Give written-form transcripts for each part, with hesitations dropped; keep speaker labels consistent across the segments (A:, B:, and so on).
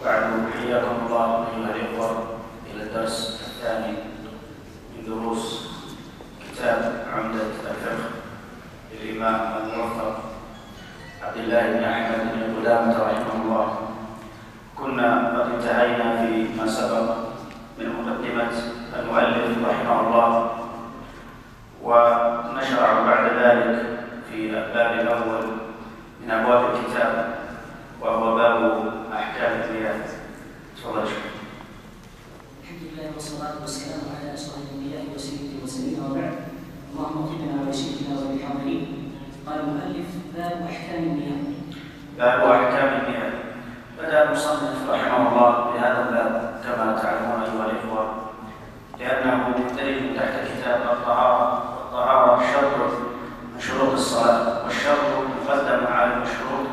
A: وبعد حياكم الله أيها الإخوة إلى الدرس الثاني من دروس كتاب عمدة الفقه للإمام الموفق عبد الله بن أحمد بن قدامة رحمه الله. كنا قد انتهينا فيما سبق من مقدمة المؤلف رحمه الله، ونشرع بعد ذلك في الباب الأول من أبواب الكتاب وهو باب أحكام المياه. تفضل شيخ.
B: الحمد لله والصلاة والسلام على أشرف الأنبياء وسيد المرسلين وبعد. اللهم اغفر لنا ولشيخنا وللحاضرين. قال المؤلف: باب أحكام المياه.
A: باب أحكام المياه. بدأ المصنف رحمه الله بهذا الباب كما تعلمون أيها الإخوة، لأنه يندرج تحت كتاب الطهارة، والطهارة شرط من شروط الصلاة، والشرط مقدم على المشروط،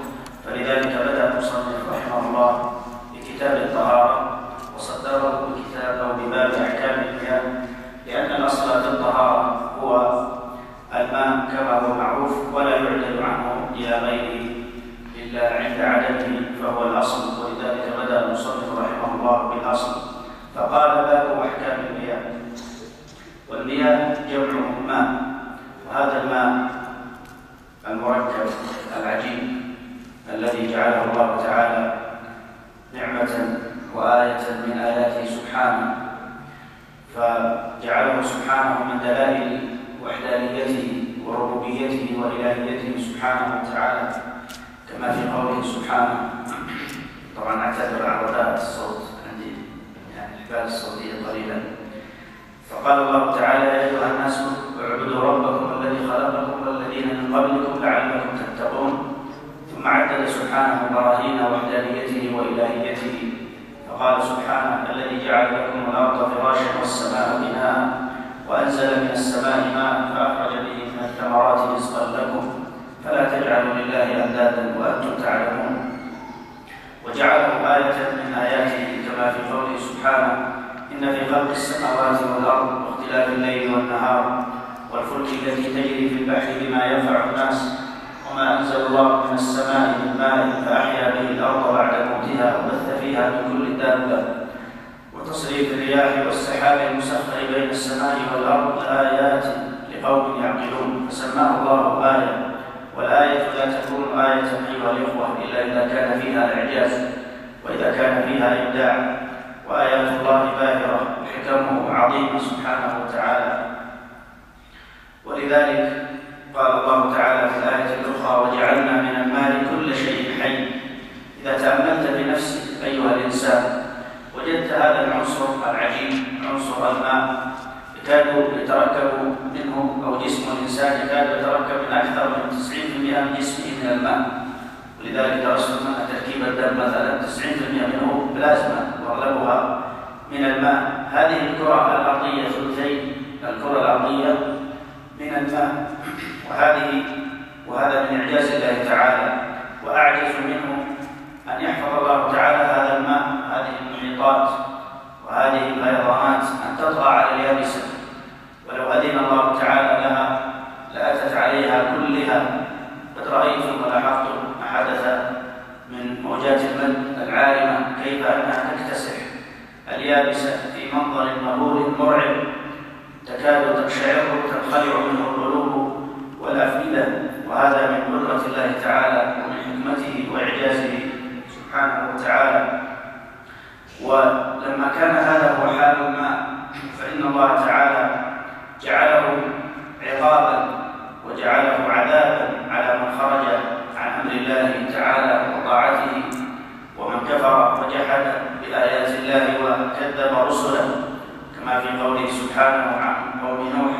A: فلذلك بدأ المصنف رحمه الله بكتاب الطهارة وصدره بكتاب أو بباب أحكام المياه، لأن الأصل في الطهارة هو الماء كما هو معروف، ولا يعدل عنه إلى غيره إلا عند عدمه، فهو الأصل، ولذلك بدأ المصنف رحمه الله بالأصل فقال باب أحكام المياه. والمياه جمع ماء، وهذا الماء المركب العجيب الذي جعله الله تعالى نعمة وآية من آياته سبحانه، فجعله سبحانه من دلائل وحدانيته وربوبيته وإلهيته سبحانه وتعالى، كما في قوله سبحانه. طبعا اعتذر عن رداءة الصوت، عندي يعني الحبال الصوتية قليلا. فقال الله تعالى: يا أيها الناس اعبدوا ربكم الذي خلقكم والذين من قبلكم لعلكم تتقون. ثم عدد سبحانه براهين وحدانيته وإلهيته، فقال سبحانه: الذي جعل لكم الأرض فراشا والسماء بناء وأنزل من السماء ماء فأخرج به من الثمرات رزقا لكم فلا تجعلوا لله أندادا وأنتم تعلمون. وجعله آية من آياته كما في قوله سبحانه: إن في خلق السماوات والأرض واختلاف الليل والنهار والفلك التي تجري في البحر بما ينفع الناس وما أنزل الله من السماء من ماء فأحيا به الأرض بعد موتها وبث فيها من كل دابة وتصريف الرياح والسحاب المسخر بين السماء والأرض آيات لقوم يعقلون، فسماه الله آية. والآية لا تكون آية أيها الإخوة إلا إذا كان فيها إعجاز وإذا كان فيها إبداع، وآيات الله باهرة وحكمه عظيمة سبحانه وتعالى. ولذلك قال الله تعالى في الآية الأخرى: وجعلنا من الماء كل شيء حي. إذا تأملت بنفسك أيها الإنسان وجدت هذا العنصر العجيب، عنصر الماء، يكاد يتركب منه، أو جسم الإنسان يكاد يتركب من أكثر من 90% من جسمه من الماء. ولذلك درسنا أن تركيب الدم مثلا 90% منه بلازما واغلبها من الماء. هذه الكرة الأرضية ثلثي الكرة الأرضية من الماء، وهذا من إعجاز الله تعالى. وأعجز منه أن يحفظ الله تعالى هذا الماء، هذه المحيطات وهذه الفيضانات أن تطغى على اليابسة، ولو أذن الله تعالى لها لأتت عليها كلها. قد رأيتم ولاحظتم ما حدث من موجات المد العارمة، كيف أنها تكتسح اليابسة في منظر مهول مرعب، تكاد تقشعر تنخلع منه القلوب والأفئدة، وهذا من قدرة الله تعالى ومن حكمته وإعجازه سبحانه وتعالى. ولما كان هذا هو حال الماء، فإن الله تعالى جعله عقابا وجعله عذابا على من خرج عن أمر الله تعالى وطاعته، ومن كفر وجحد بآيات الله وكذب رسله، كما في قوله سبحانه عن قوم نوح: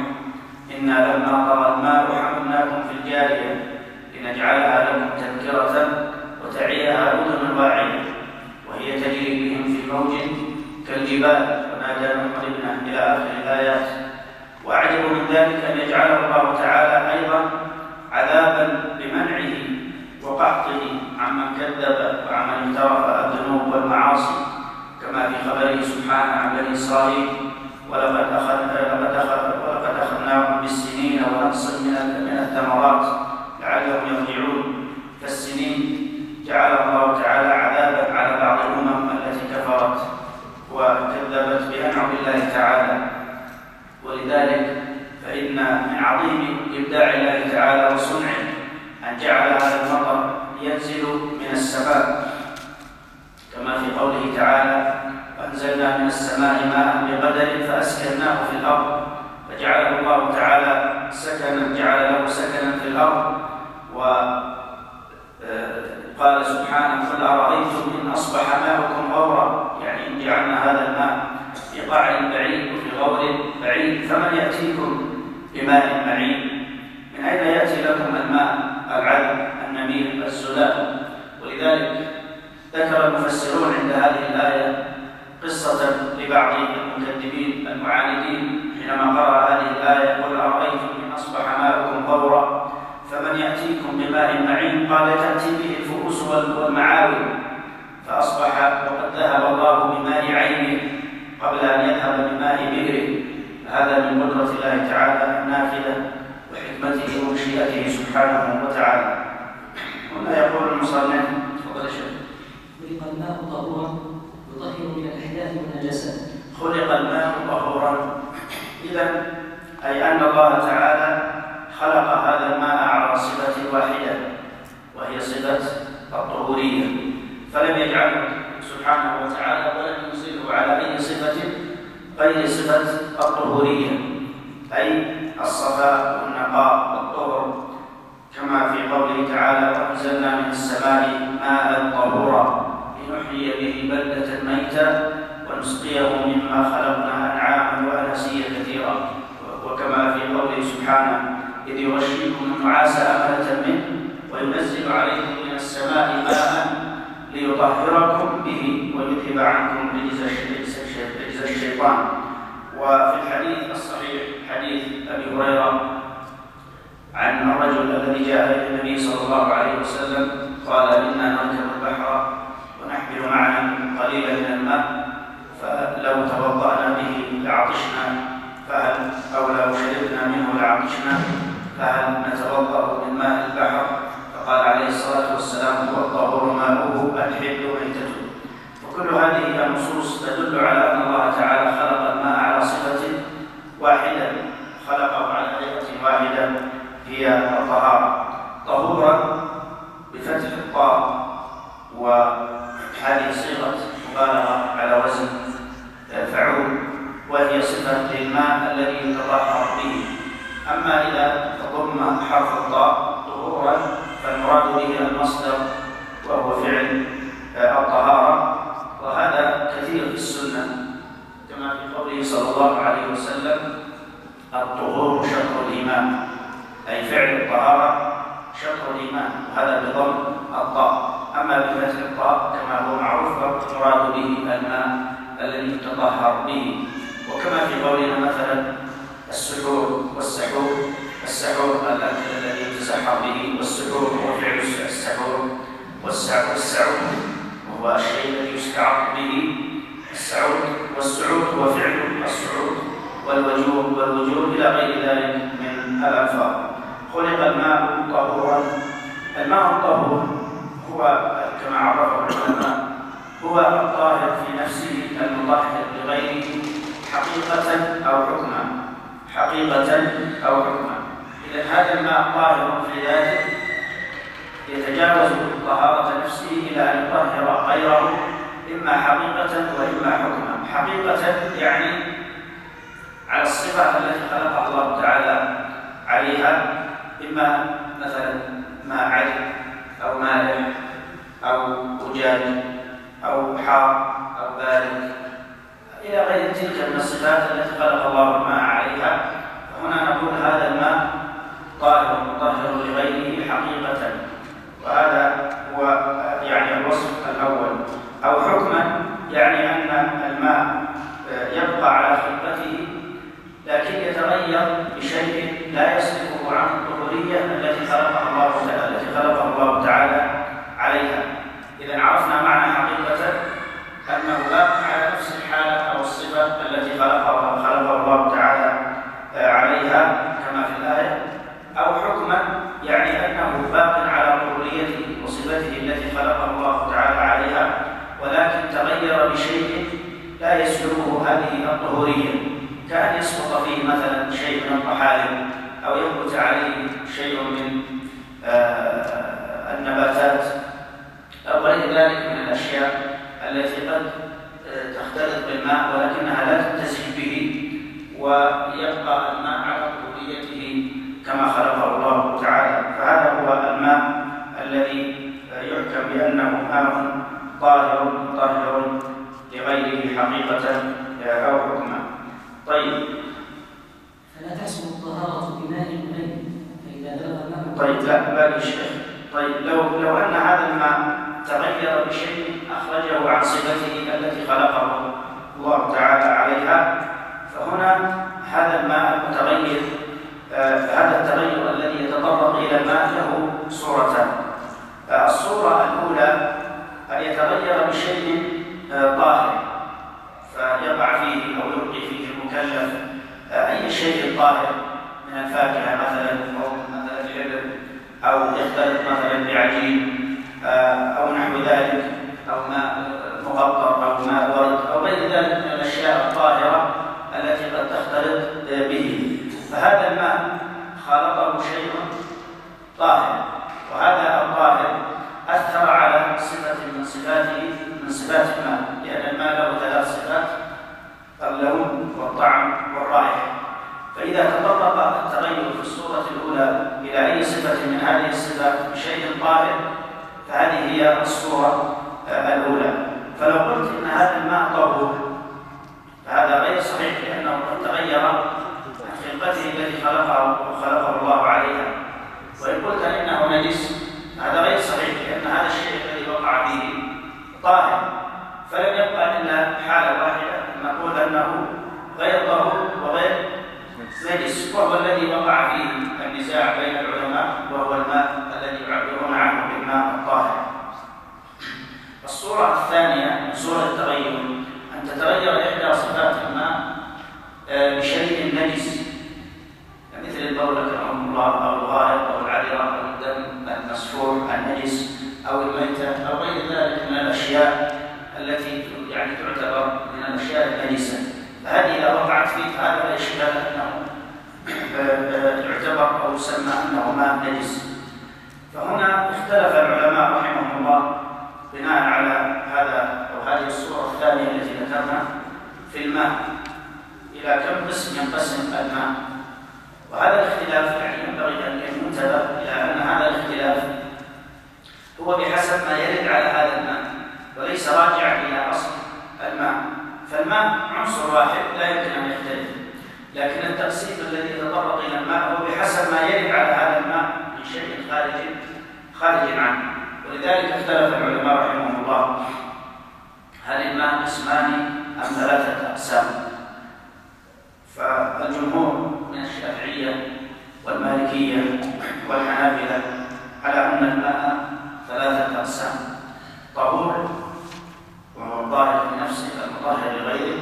A: إنا لما طغى الماء حملناكم في الجارية لنجعلها لكم تذكرة وتعيها أذن واعية وهي تجري بهم في موج كالجبال ونادى نوح ابنه إلى آخر الآيات. وأعجب من ذلك أن يجعله الله تعالى أيضا عذابا بمنعه وقحطه عمن كذب وعمن اقترف الذنوب والمعاصي، كما في خبره سبحانه عن بني إسرائيل: ولقد أخذناهم بالسنين ونقص من الثمرات لعلهم يرجعون. فالسنين جعلها الله تعالى عذابا على بعض الأمم كما في قوله تعالى: وأنزلنا من السماء ماء بقدر فأسكناه في الأرض فجعله الله تعالى جعل له سكنا في الأرض. وقال سبحانه: قل أرأيتم إن أصبح ماؤكم غورا، يعني إن جعلنا هذا الماء في قعر بعيد وفي غور بعيد فمن يأتيكم بماء معين؟ من أين يأتي لكم الماء العذب النمير الزلال؟ ولذلك ذكر المفسرون عند هذه الآية قصة لبعض المكذبين المعاندين حينما قرأ هذه الآية: قل أرأيتم إن أصبح ماؤكم غورا فمن يأتيكم بماء معين؟ قال: تأتي به الفؤوس والمعاول، فأصبح وقد ذهب الله بماء عينه قبل أن يذهب بماء بئره. هذا من قدرة الله تعالى النافذة وحكمته ومشيئته سبحانه وتعالى. هنا يقول المصنف: تفضل شيخ.
B: خلق الماء طهورا يطهر من الأحداث والنجاسات.
A: خلق الماء طهورا، إذن أي أن الله تعالى خلق هذا الماء على صفة واحدة وهي صفة الطهورية، فلم يجعله سبحانه وتعالى ولم ينزله على أي صفة غير صفة الطهورية، أي الصفاء والنقاء والطهر، كما في قوله تعالى: وأنزلنا من السماء ماء طهورا لنحيي به بلدة ميتا ونسقيه مما خلقنا أنعاما وأناسيا كثيرا. وكما في قوله سبحانه: إذ يغشيكم النعاس أمنة منه وينزل عليكم من السماء ماء ليطهركم به ويذهب عنكم رجز الشيطان. وفي الحديث الصحيح حديث أبي هريرة عن الرجل الذي جاء إلى النبي صلى الله عليه وسلم قال: إنا نركب البحر ونحمل معنا قليلا من الماء فلو توضأنا به لعطشنا أو لو شربنا منه لعطشنا فهل نتوضأ من ماء البحر؟ فقال عليه الصلاة والسلام: هو الطهور ماؤه الحل ميتته. وكل هذه النصوص تدل على أن الله تعالى خلق الماء على صفة واحدة، خلقه على هيئة واحدة هي الطهارة. طهورا بفتح الطاء، وهذه صيغة مبالغة على وزن فعول، وهي صفة للماء الذي يتطهر به. أما إذا تضم حرف الطاء طهورا فالمراد به المصدر وهو فعل الطهارة، وهذا كثير في السنة كما في قوله صلى الله عليه وسلم: الطهور شطر الإيمان، أي فعل الطهارة شطر الإيمان، وهذا بضم الطاء. أما بفتح الطاء كما هو معروف فالمراد به الماء الذي يتطهر به. وكما في قولنا مثلا: السحور والسحور، السحور الأكل الذي يتسحر به، والسحور هو فعل السحور، والسعود وهو الشيء الذي يستعط به السعود، والسعود هو فعل السعود، والوجوب إلى غير ذلك من الألفاظ. خلق الماء طهورا. الماء الطهور هو كما عرفه العلماء هو الطاهر في نفسه المطهر لغيره حقيقة أو حكما. إذا هذا الماء طاهر في ذاته يتجاوز طهارة نفسه إلى أن يطهر غيره إما حقيقة وإما حكما. حقيقة يعني على الصفة التي خلقها الله تعالى عليها، إما مثلا ماء عذب أو مالح أو أجاج أو حار أو بارد إلى غير تلك من الصفات التي خلق الله الماء عليها. فهنا نقول هذا الماء طاهر مطهر لغيره حقيقة، وهذا هو يعني الوصف الأول. أو حكما يعني أن الماء يبقى على خلقته لكن يتغير بشيء لا يصرفه عن الطهورية التي خلقها الله تعالى عليها. إذا عرفنا معنى حقيقة أنه باق على نفس الحالة أو الصفة التي خلقها الله تعالى عليها كما في الآية. أو حكما يعني أنه باق على طهوريته وصفته التي خلقها الله تعالى عليها، ولكن تغير بشيء لا يسلبه هذه الطهورية، كأن يسقط فيه مثلا شيء من الطحالب أو ينبت عليه شيء من النباتات أو غير ذلك من الأشياء التي قد تختلط بالماء ولكنها لا تمتزج به ويبقى الماء على طهوريته كما خلقه الله تعالى. فهذا هو الماء الذي يحكم بأنه ماء طاهر مطهر لغيره حقيقة أو حكما. طيب،
B: فلا تحصل الطهارة بماء قليل فإذا بلغ الماء.
A: طيب، لا باقي شيء. طيب، لو أن هذا الماء تغير بشيء أخرجه عن صفته التي خلقه الله تعالى عليها، فهنا هذا الماء المتغير، هذا التغير الذي يتطرق إلى الماء له صورتان. الصورة الأولى أن يتغير بشيء طاهر فيقع فيه أو يلقي فيه المكلف أي شيء طاهر من الفاكهة مثلا أو مثلا الحبر أو يختلط مثلا بعجين أو نحو ذلك أو ماء مقطر أو ماء ورد أو غير ذلك من الأشياء الطاهرة التي قد تختلط به، فهذا الماء خالطه شيء طاهر، وهذا الطاهر أثر على صفة من صفات الماء، لأن الماء له 3 صفات: اللون والطعم والرائحة. فإذا تطرق التغير في الصورة الأولى إلى أي صفة من هذه الصفات بشيء طاهر فهذه هي الصورة الأولى. فلو قلت إن هذا الماء طهور فهذا غير صحيح، لأنه قد تغير عن خلقته التي خلقه الله عليها. وإن قلت إنه نجس هذا غير صحيح، لأن هذا الشيء الذي وقع فيه طاهر، فلم يبقى إلا حالة واحدة أن نقول أنه غير طهور وغير نجس، وهو الذي وقع فيه النزاع بين العلماء، وهو الماء الذي يعبرون عنه بالماء الطاهر. الصورة الثانية من صور التغير أن تتغير إحدى صفات الماء بشيء نجس، مثل البول كرم الله أو الغائط أو العذرة أو الدم المسفوح النجس أو الميتة أو غير ذلك من الأشياء التي تعتبر من الأشياء النجسة. فهذه إذا وقعت فيه فهذا لا إشكال أنه يعتبر أو يسمى أنه ماء نجس. فهنا اختلف العلماء رحمهم الله بناء على هذا أو هذه الصورة الثانية التي ذكرنا في الماء إلى كم قسم ينقسم الماء. وهذا الاختلاف ينبغي أن ينتبه إلى أن هذا الاختلاف هو بحسب ما يرد على هذا الماء وليس راجعا إلى أصل الماء. فالماء عنصر واحد لا يمكن أن يختلف، لكن التقسيم الذي يتطرق إلى الماء هو بحسب ما يرد على هذا الماء من شيء خارج عنه. ولذلك اختلف العلماء رحمهم الله هل الماء قسمان أم 3 أقسام. فالجمهور من الشافعية والمالكية والحنابلة على أن الماء 3 أقسام: طهور وهو الطاهر في نفسه المطهر لغيره،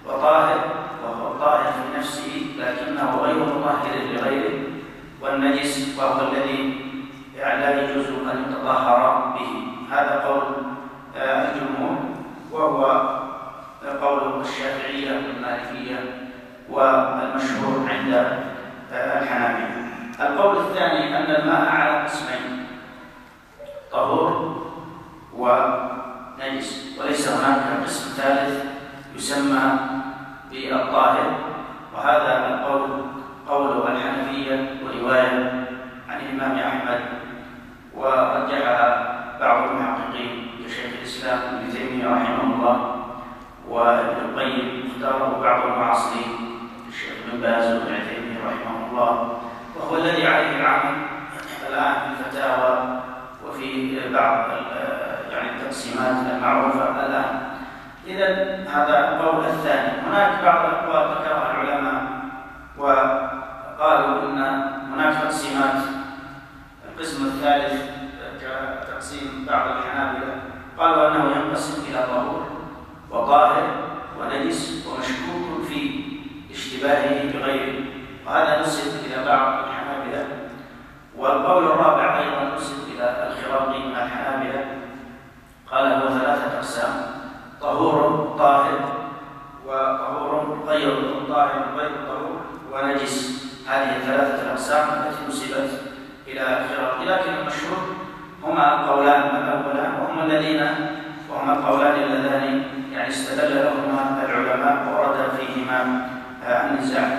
A: وطاهر وهو الطاهر في نفسه لكنه غير مطهر لغيره، والنجس وهو الذي لا يجوز أن يتطهر به. هذا قول الجمهور، وهو قول الشافعية والمالكية والمشهور عند الحنابلة. القول الثاني أن الماء على قسمين: طهور ونجس، وليس هناك قسم ثالث يسمى بالطاهر. وهذا القول قول الحنفية ورواية عن الإمام أحمد، ورجحها بعض المحققين كشيخ الإسلام ابن تيمية رحمه الله وابن القيم، اختاره بعض المعاصرين الشيخ ابن باز وابن تيمية رحمه الله، وهو الذي عليه العمل الآن في الفتاوى وفي بعض التقسيمات المعروفة الآن. إذا هذا القول الثاني. هناك بعض الأقوال ذكرها العلماء وقالوا إن هناك تقسيمات. القسم الثالث كتقسيم بعض الحنابلة قالوا أنه ينقسم إلى طهور وطاهر ونجس ومشكوك في اشتباهه بغيره، وهذا نسب إلى بعض الحنابلة. والقول الرابع أيضا نسب إلى الخراقي من الحنابلة، قال هو 3 أقسام: طهور طاهر وطهور غير طاهر غير طهور ونجس. هذه 3 أقسام التي نسبت إلى الخراقي، لكن المشهور هما القولان الأولان وهما القولان اللذان يعني استدل لهما العلماء ورد فيهما النزاع.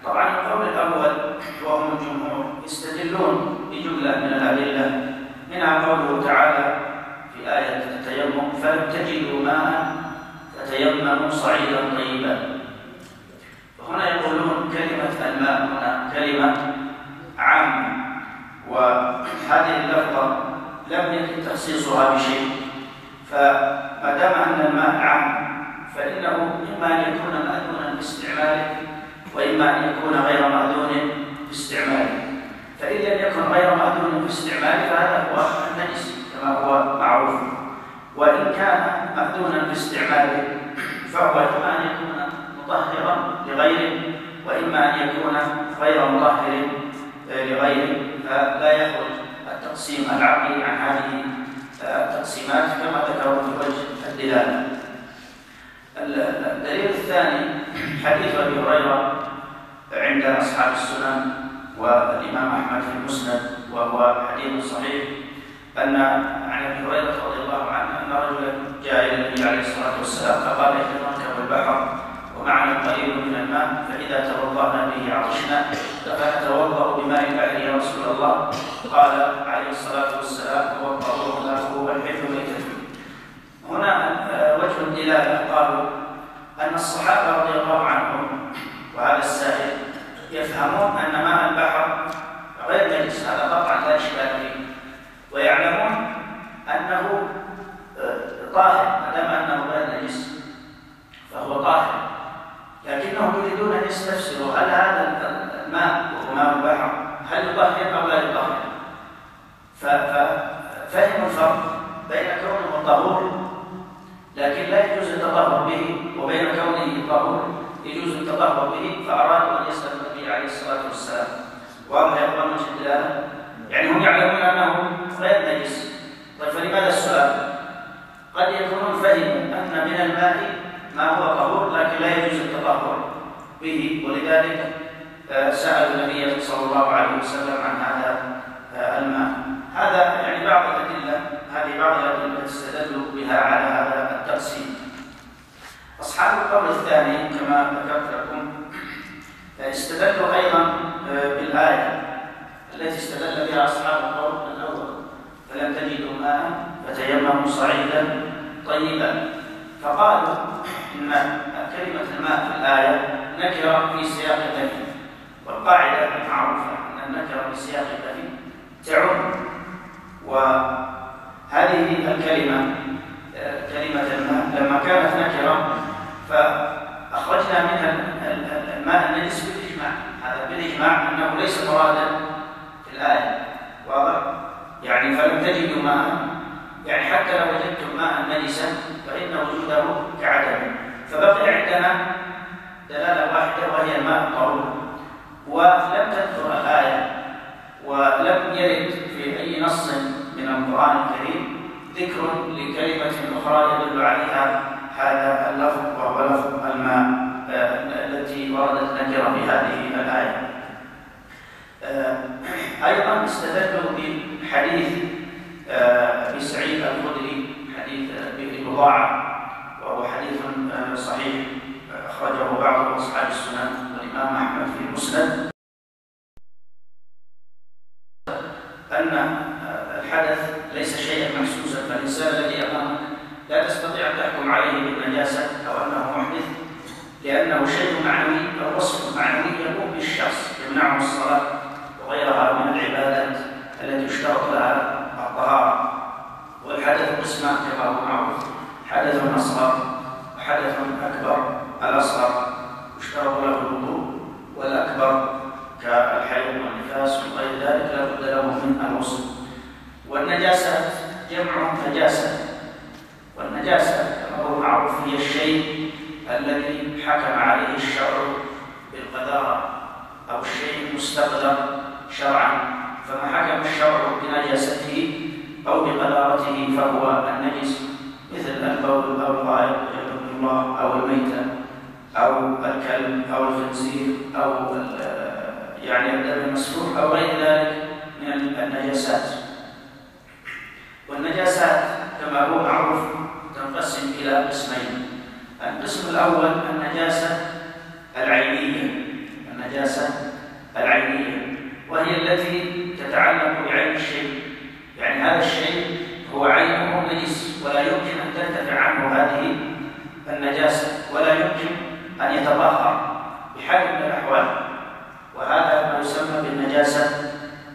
A: طبعا القول الأول وهم الجمهور يستدلون بجملة من الأدلة، منها قوله تعالى في آية التيمم: فلم تجدوا ماء فتيمموا صعيدا طيبا. وهنا يقولون كلمة الماء هنا كلمة عامة، وهذه اللفظة لم يكن تخصيصها بشيء، فما دام أن الماء عام فإنه إما أن يكون مأذونا باستعماله وإما أن يكون غير مأذون باستعماله. فإن لم يكن غير مأذون باستعماله فهذا هو النجس كما هو معروف، وإن كان مأذونا باستعماله فهو إما أن يكون مطهرا لغيره وإما أن يكون غير مطهر لغيره، فلا يخرج التقسيم العقلي عن هذه التقسيمات كما ذكروا في وجه الدلالة. الدليل الثاني حديث أبي هريرة عند أصحاب السنن والإمام أحمد في المسند، وهو حديث صحيح، أن عن أبي هريرة رضي الله عنه أن رجلا جاء إلى النبي عليه الصلاة والسلام فقال: إحنا نركب البحر ومعنا قليل من الماء، فإذا توضأنا به عطشنا فنتوضأ بماء البحر يا رسول الله. قال عليه الصلاة والسلام: توضأوا ماءه والحل ميتته. هنا وجه الدلالة قالوا أن الصحابة رضي الله عنهم وهذا السائل يفهمون أن ماء البحر غير نجس، هذا قطعا لا إشكال فيه، ويعلمون أنه طاهر ما دام أنه غير نجس فهو طاهر، لكنهم يريدون أن يستفسروا هل هذا الماء وهو ماء البحر هل يطهر أو لا يطهر. ففهموا الفرق بين كونه طهور لكن لا يجوز التطهر به وبين كونه طهور يجوز التطهر به، فأرادوا أن يسألوا النبي عليه الصلاة والسلام. واضح يا اخوان وجه الدلاله؟ يعني هم يعلمون أنه غير نجس. طيب فلماذا السؤال؟ قد يكونون فهموا أن من الماء ما هو طهور لكن لا يجوز التطهر به، ولذلك سألوا النبي صلى الله عليه وسلم عن هذا الماء. هذا يعني بعض الأدلة، هذه بعض الأدلة استدلوا بها على هذا التقسيم. أصحاب القول الثاني كما ذكرت لكم استدلوا أيضا بالآية التي استدل بها أصحاب القول الأول: فلم تجدوا ماء فتيمموا صعيدا طيبا. فقالوا إن كلمة الماء في الآية نكرة في سياق النفي، والقاعدة معروفة أن النكرة في سياق النفي تعم، وهذه الكلمة كلمة الماء لما كانت نكرة فأخرجنا منها الماء النجس بالإجماع، هذا بالإجماع أنه ليس مرادا في الآية. واضح؟ يعني فلم تجدوا ماء، يعني حتى لو وجدتم ماء نجسا فإن وجوده كعدم. فبقي عندنا دلالة واحدة وهي الماء الطهور، ولم تذكر الآية ولم يرد في أي نص من القرآن الكريم ذكر لكلمة أخرى يدل عليها هذا اللفظ وهو لفظ الماء التي وردت نكرة في هذه الآية. أيضا استدلوا بحديث أبي سعيد الخدري، حديث بئر بضاعة، وهو حديث صحيح أخرجه بعض أصحاب السنن والإمام أحمد في المسند، أن الحدث ليس شيئا محسوسا، فالإنسان الذي أمامك لا تستطيع أن تحكم عليه بالنجاسة أو أنه محدث، لأنه شيء معنوي أو وصف معنوي يقوم بالشخص يمنعه الصلاة وغيرها من العبادات التي يشترط لها الطهارة. والحدث قسمان كما هو معروف: حدث أصغر وحدث أكبر. الأصغر يشترط له الوضوء، والأكبر كالحيض والنفاس وغير ذلك لا بد له من الغسل. والنجاسات جمع نجاسة، والنجاسة كما هو معروف هي الشيء الذي حكم عليه الشرع بالقذارة أو الشيء المستقدر شرعا، فما حكم الشرع بنجاسته أو بقذارته فهو النجس، مثل البول أو الغائط الله أو الميتة أو الكلب أو الخنزير أو يعني الدم المسفوح أو غير ذلك من النجاسات. والنجاسات كما هو معروف تنقسم إلى قسمين. القسم الأول النجاسة العينية، وهي التي تتعلق بعين الشيء، يعني هذا الشيء هو عينه نجس ولا يمكن أن ترتفع عنه هذه النجاسة، ولا يمكن أن يتطهر بحال من الأحوال، وهذا ما يسمى بالنجاسة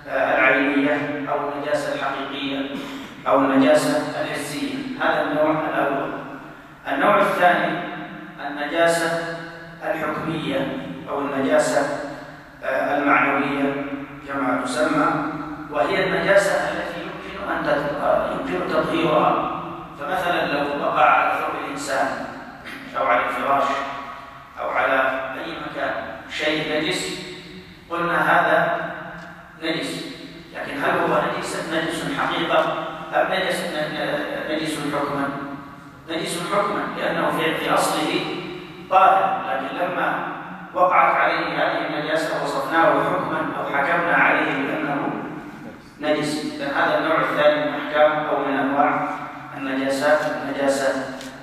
A: العينية أو النجاسة الحقيقية أو النجاسة الحسية. هذا النوع الأول. النوع الثاني النجاسة الحكمية أو النجاسة المعنوية كما تسمى، وهي النجاسة التي يمكن تطهيرها. فمثلا لو وقع على ثوب الإنسان أو على الفراش أو على أي مكان شيء نجس، قلنا هذا نجس، لكن هل هو نجس حقيقة أم نجس حكما؟ نجس حكما، لأنه في أصله طاهر، لكن لما وقعت عليه هذه النجاسة وصفناه حكما أو حكمنا عليه بأنه نجس. لأن هذا النوع الثاني من أحكام أو من أنواع النجاسات، النجاسة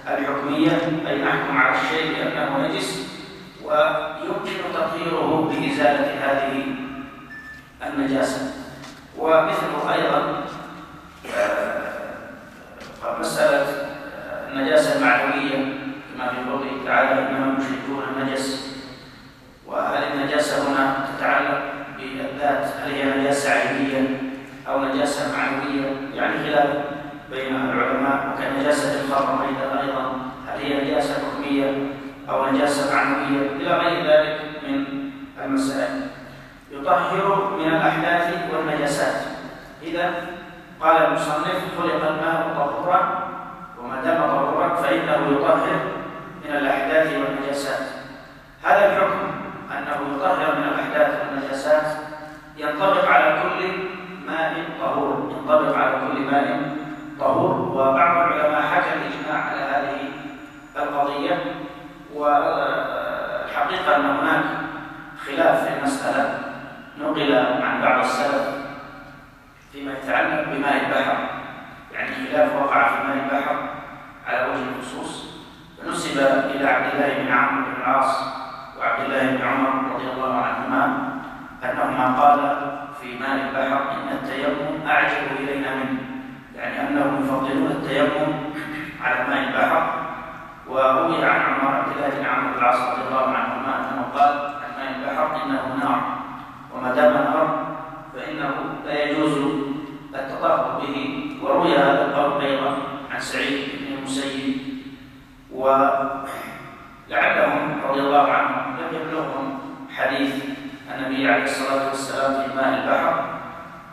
A: الحكمية، أي نحكم على الشيء بأنه نجس ويمكن تطهيره بإزالة هذه النجاسة. ومثله أيضا مسألة النجاسة المعنوية كما في قوله تعالى إنما المشركون نجس. وهل النجاسة هنا تتعلق بالذات، هل هي نجاسة عينية أو نجاسة معنوية؟ يعني خلاف بين العلماء. وكنجاسة الخمر أيضا هل هي نجاسة حكمية أو نجاسة معنوية إلى غير ذلك من المسائل. يطهر من الأحداث والنجاسات. إذا قال المصنف خلق الماء طهورا، وما دام طهورا فإنه يطهر من الأحداث والنجاسات. هذا الحكم أنه يطهر من الأحداث والنجاسات ينطبق على كل ماء طهور، وبعض العلماء حكى الإجماع على هذه القضية. والحقيقة أن هناك خلاف في المسألة نقل عن بعض السلف فيما يتعلق بماء البحر، يعني خلاف وقع في ماء البحر على وجه الخصوص، فنسب إلى عبد الله بن عمرو بن العاص وعبد الله بن عمر رضي الله عنهما أنهما قالا في ماء البحر إن التيمم أعجب إلينا منه، يعني أنهم يفضلون التيمم على ماء البحر. وروي عن عبد الله بن عمرو بن العاص رضي الله عنهما أنه قال عن ماء البحر إنه نار، وما دام نار فإنه لا يجوز التطهر به. وروي هذا القول أيضا عن سعيد بن المسيب، ولعلهم رضي الله عنهم لم يبلغهم حديث النبي عليه الصلاة والسلام في ماء البحر،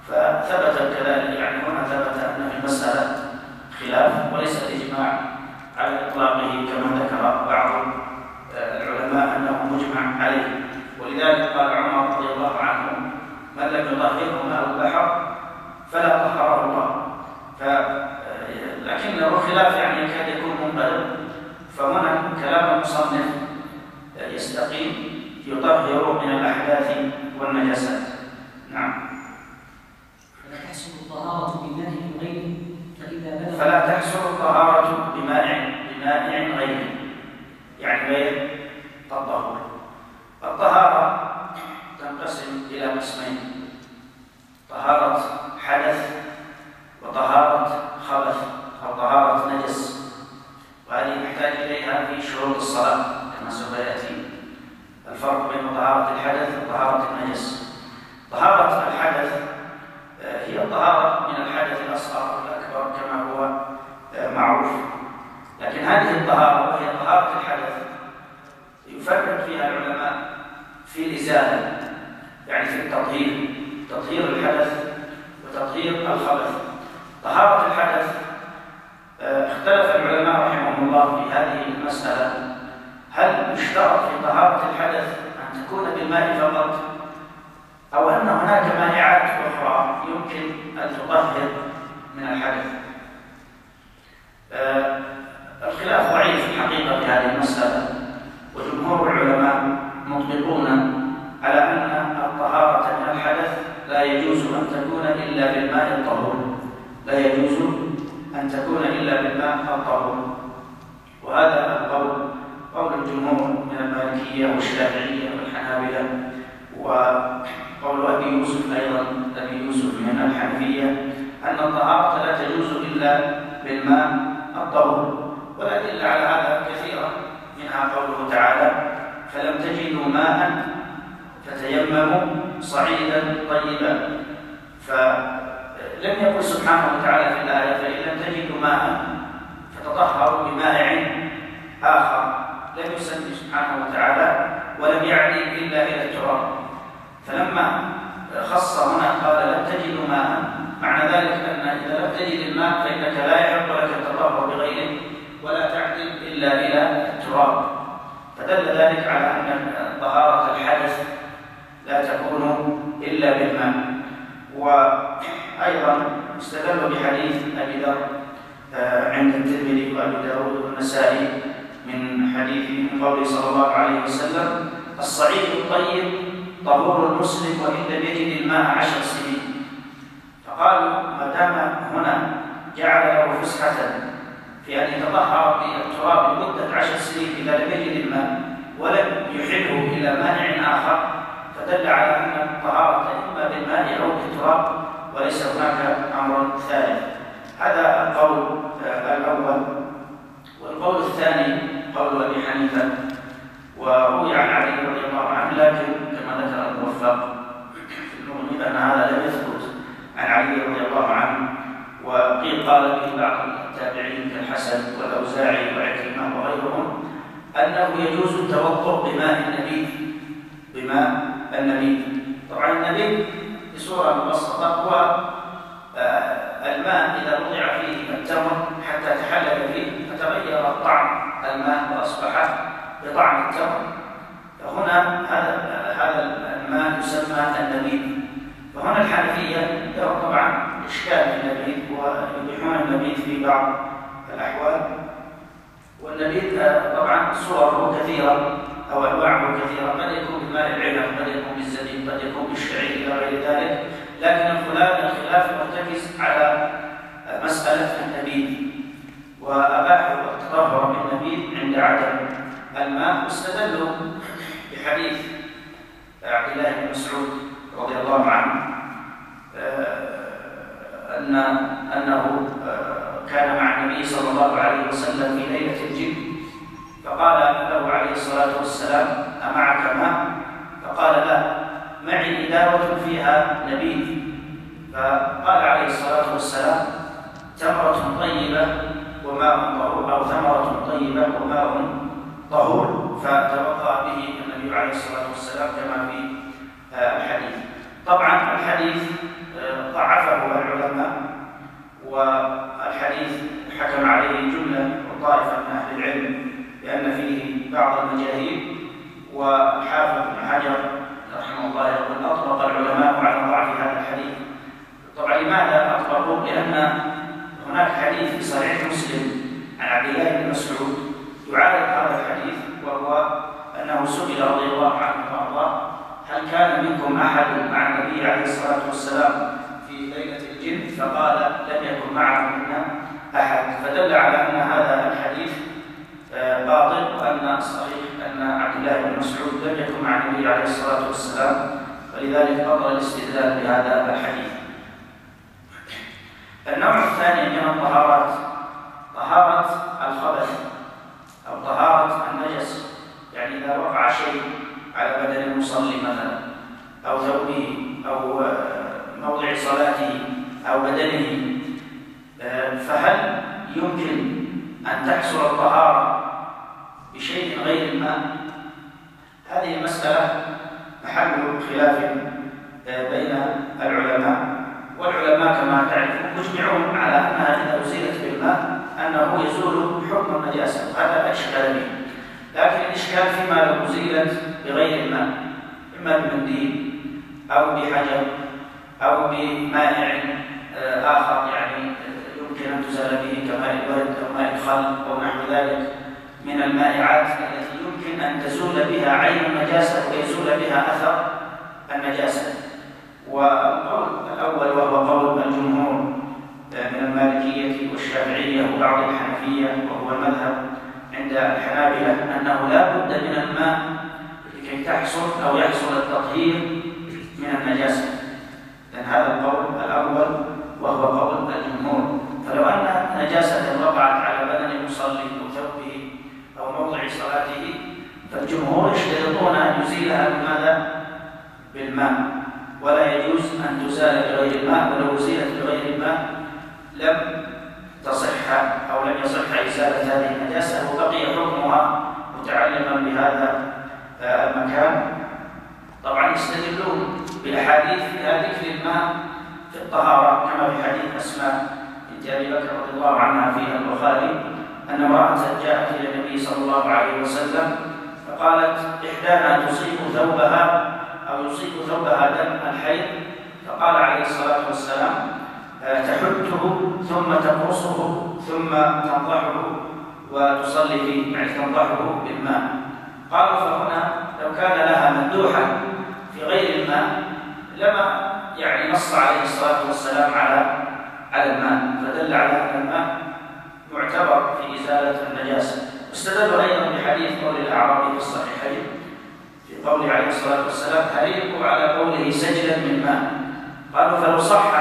A: فثبت كذلك. يعني هنا ثبت أن في المسألة خلاف وليس الإجماع على إطلاقه كما ذكر بعض العلماء أنه مجمع عليه. ولذلك قال عمر رضي الله عنه من لم يطهره ماء البحر فلا طهره الله. لكنه خلاف يعني يكاد يكون منقلب. فهنا كلام المصنف يستقيم يطهر من الأحداث والنجاسات. نعم.
B: فلا تحصل الطهارة بماء غيره
A: يعني غير الطهور. الطهارة تنقسم إلى قسمين: طهارة حدث وطهارة خبث أو طهارة نجس، وهذه نحتاج إليها في شروط الصلاة كما سوف يأتي الفرق بين طهارة الحدث وطهارة النجس. طهارة الحدث هي الطهارة من الحدث الأصغر والأكبر كما هو معروف، لكن هذه الطهارة وهي طهارة الحدث يفرق فيها العلماء في الإزالة، يعني في التطهير، تطهير الحدث وتطهير الخبث. طهارة الحدث اختلف العلماء رحمهم الله في هذه المسألة: هل يشترط في طهارة الحدث أن تكون بالماء فقط، أو أن هناك مانعات أخرى يمكن أن تطهر من الحدث؟ الخلاف ضعيف الحقيقة في هذه المسألة، وجمهور العلماء مطلقون على أن الطهارة من الحدث لا يجوز أن تكون إلا بالماء الطهور، لا يجوز أن تكون إلا بالماء الطهور. وهذا القول قول الجمهور من المالكية والشافعية والحنابلة، وقول أبي يوسف أيضا، أبي يوسف من الحنفية، أن الطهارة لا تجوز إلا بالماء الطهور. والأدلة على هذا كثيرة، منها قوله تعالى: فلم تجدوا ماء فتيمموا صعيدا طيبا. فلم يقل سبحانه وتعالى في الآية: فإن لم تجدوا ماء فتطهروا بمائع آخر. لم يسمي سبحانه وتعالى ولم يعدي إلا إلى التراب. فلما خص هنا قال: لم تجدوا ماء، معنى ذلك أن إذا لم تجد الماء فإنك لا يحق لك التطهر بغيره ولا تعدل إلا إلى التراب. فدل ذلك على أن طهارة الحدث لا تكون إلا بالماء. وأيضا استدلوا بحديث أبي ذر عند الترمذي وأبي داود والنسائي من حديث من قوله صلى الله عليه وسلم: الصعيد الطيب طهور المسلم وإن لم يجد الماء 10 سنين. فقالوا ما دام هنا جعل له فسحة في أن يتطهر بالتراب لمدة 10 سنين إذا لم يجد الماء ولم يحله إلى مانع آخر، فدل على أن الطهارة إما بالماء أو بالتراب وليس هناك أمر ثالث. هذا القول الأول. والقول الثاني قول أبي حنيفة، وروي عن علي رضي الله عنه، لكن كما ذكر الموفق في المغني أن هذا لم يثبت عن علي رضي الله عنه، وقيل قال به بعض التابعين كالحسن والأوزاعي وعكرمة وغيرهم أنه يجوز التوضؤ بماء النبيذ. طبعا النبيذ بصورة مبسطة هو الماء إذا وضع فيه التمر حتى تحلل فيه فتغير طعم الماء وأصبح بطعم التمر، فهنا هذا الماء يسمى النبيذ. فهنا الحنفية لهم طبعا إشكال في النبيذ ويبيحون النبيذ في بعض الأحوال. والنبيذ طبعا صوره كثيرة أو أنواعه كثيرة، قد يكون بماء العنب، قد يكون بالزبيب، قد يكون بالشعير إلى غير ذلك، لكن الخلاف مرتكز على مسألة النبيذ، وأباحوا التطهر بالنبيذ عند عدم الماء. واستدلوا بحديث عبد الله بن مسعود رضي الله عنه أنه كان مع النبي صلى الله عليه وسلم في ليلة الجن، فقال له عليه الصلاة والسلام: أمعك ماء؟ فقال: لا، معي إداوة فيها نبيذ. فقال عليه الصلاة والسلام: تمرة طيبة وماء طهور، أو ثمرة طيبة وماء طهور، فتوضأ به النبي عليه الصلاة والسلام كما في الحديث. طبعا الحديث ضعفه العلماء، والحديث حكم عليه جملة وطائفة من أهل العلم لأن فيه بعض المجاهيل، والحافظ ابن حجر رحمه الله يقول: أطلق العلماء على ضعف هذا الحديث. طبعا لماذا أطلقوا؟ لأن هناك حديث في صحيح مسلم عن عبد الله بن مسعود يعارض هذا الحديث، وهو أنه سئل رضي الله عنه وأرضاه: هل كان منكم أحد مع النبي عليه الصلاة والسلام في ليلة الجن؟ فقال: لم يكن معه منا أحد. فدل على أن هذا الحديث باطل، وأن صحيح أن عبد الله بن مسعود لم يكن مع النبي عليه الصلاة والسلام، ولذلك بطل الاستدلال بهذا الحديث. النوع الثاني من الطهارات طهارة الخبث أو طهارة النجس، يعني إذا وقع شيء على بدن المصلي مثلا أو ثوبه أو موضع صلاته أو بدنه، فهل يمكن أن تحصل الطهارة بشيء غير الماء؟ هذه المسألة محل خلاف بين العلماء، والعلماء كما تعرفون مجمعون على أنها إذا أزيلت بالماء أنه يزول حكم النجاسة، وهذا لا إشكال به. لكن الإشكال فيما لو أزيلت بغير الماء، إما بمنديل أو بحجر أو بمائع آخر، يعني يمكن أن تزال به كماء الورد أو ماء الخل أو نحو ذلك من المائعات التي يمكن أن تزول بها عين النجاسة ويزول بها أثر النجاسة. والقول الأول وهو قول الجمهور من المالكية والشافعية وبعض الحنفية، وهو المذهب عند الحنابلة أنه لا بد من الماء لكي تحصل أو يحصل التطهير من النجاسة، لأن هذا القول الأول وهو قول الجمهور. فلو أن نجاسة وقعت على بدن المصلي أو ثوبه أو موضع صلاته فالجمهور يشترطون أن يزيلها بماذا؟ بالماء، ولا يجوز أن تزال بغير الماء، ولو أزيلت بغير الماء لم تصح أو لم يصح إزالة هذه النجاسة وبقي حكمها متعلقا بهذا المكان. طبعا يستدلون بالأحاديث فيها ذكر الماء في الطهارة، كما في حديث أسماء بنت أبي بكر رضي الله عنها في البخاري أن امرأة جاءت إلى النبي صلى الله عليه وسلم فقالت إحدانا تصيب ثوبها أو يصيب ثوبها دم الحيض، فقال عليه الصلاة والسلام تحته ثم تقرصه ثم تنضحه وتصلي فيه، يعني تنضحه بالماء. قالوا فهنا لو كان لها مندوحا في غير الماء لما يعني نص عليه الصلاة والسلام على الماء، فدل على أن الماء معتبر في إزالة النجاسة. واستدلوا أيضا بحديث قول الأعرابي في الصحيحين في قوله عليه الصلاة والسلام هريق على قوله سجلا من ماء. قالوا فلو صح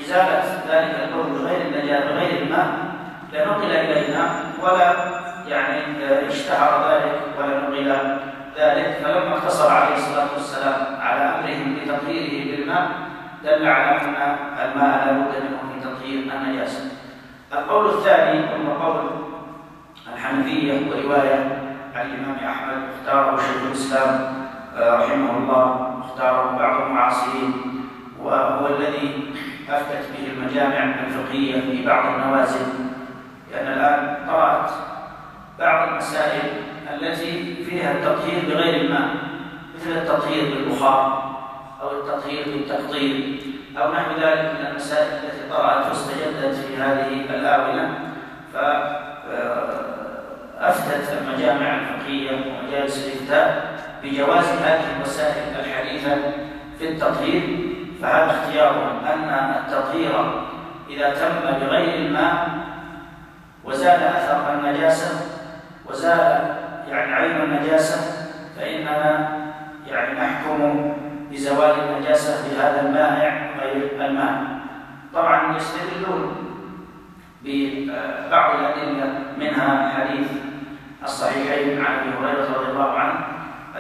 A: إزالة ذلك القول بغير النجاسة بغير الماء لنقل إلينا ولا يعني اشتهر ذلك ولا نقل ذلك، فلما اقتصر عليه الصلاة والسلام على أمرهم بتطهيره بالماء دل على أن الماء لا بد منه في تطهير النجاسة. القول الثاني هو قول الحنفية ورواية عن الإمام أحمد اختاره شيخ الإسلام رحمه الله، اختاره بعض المعاصرين، وهو الذي أفتت به المجامع الفقهية في بعض النوازل، لأن الآن طرأت بعض المسائل التي فيها التطهير بغير الماء، مثل التطهير بالبخار أو التطهير بالتقطير أو نحو ذلك من المسائل التي طرأت واستجدت في هذه الآونة. فأفتت المجامع الفقهية ومجالس الإفتاء بجواز هذه الوسائل الحديثة في التطهير، فهذا اختيارهم أن التطهير إذا تم بغير الماء وزال أثر النجاسة وزال يعني عين النجاسة فإننا يعني نحكم بزوال النجاسة بهذا المائع غير الماء. طبعا يستدلون ببعض الأدلة منها حديث الصحيحين عن أبي هريرة رضي الله عنه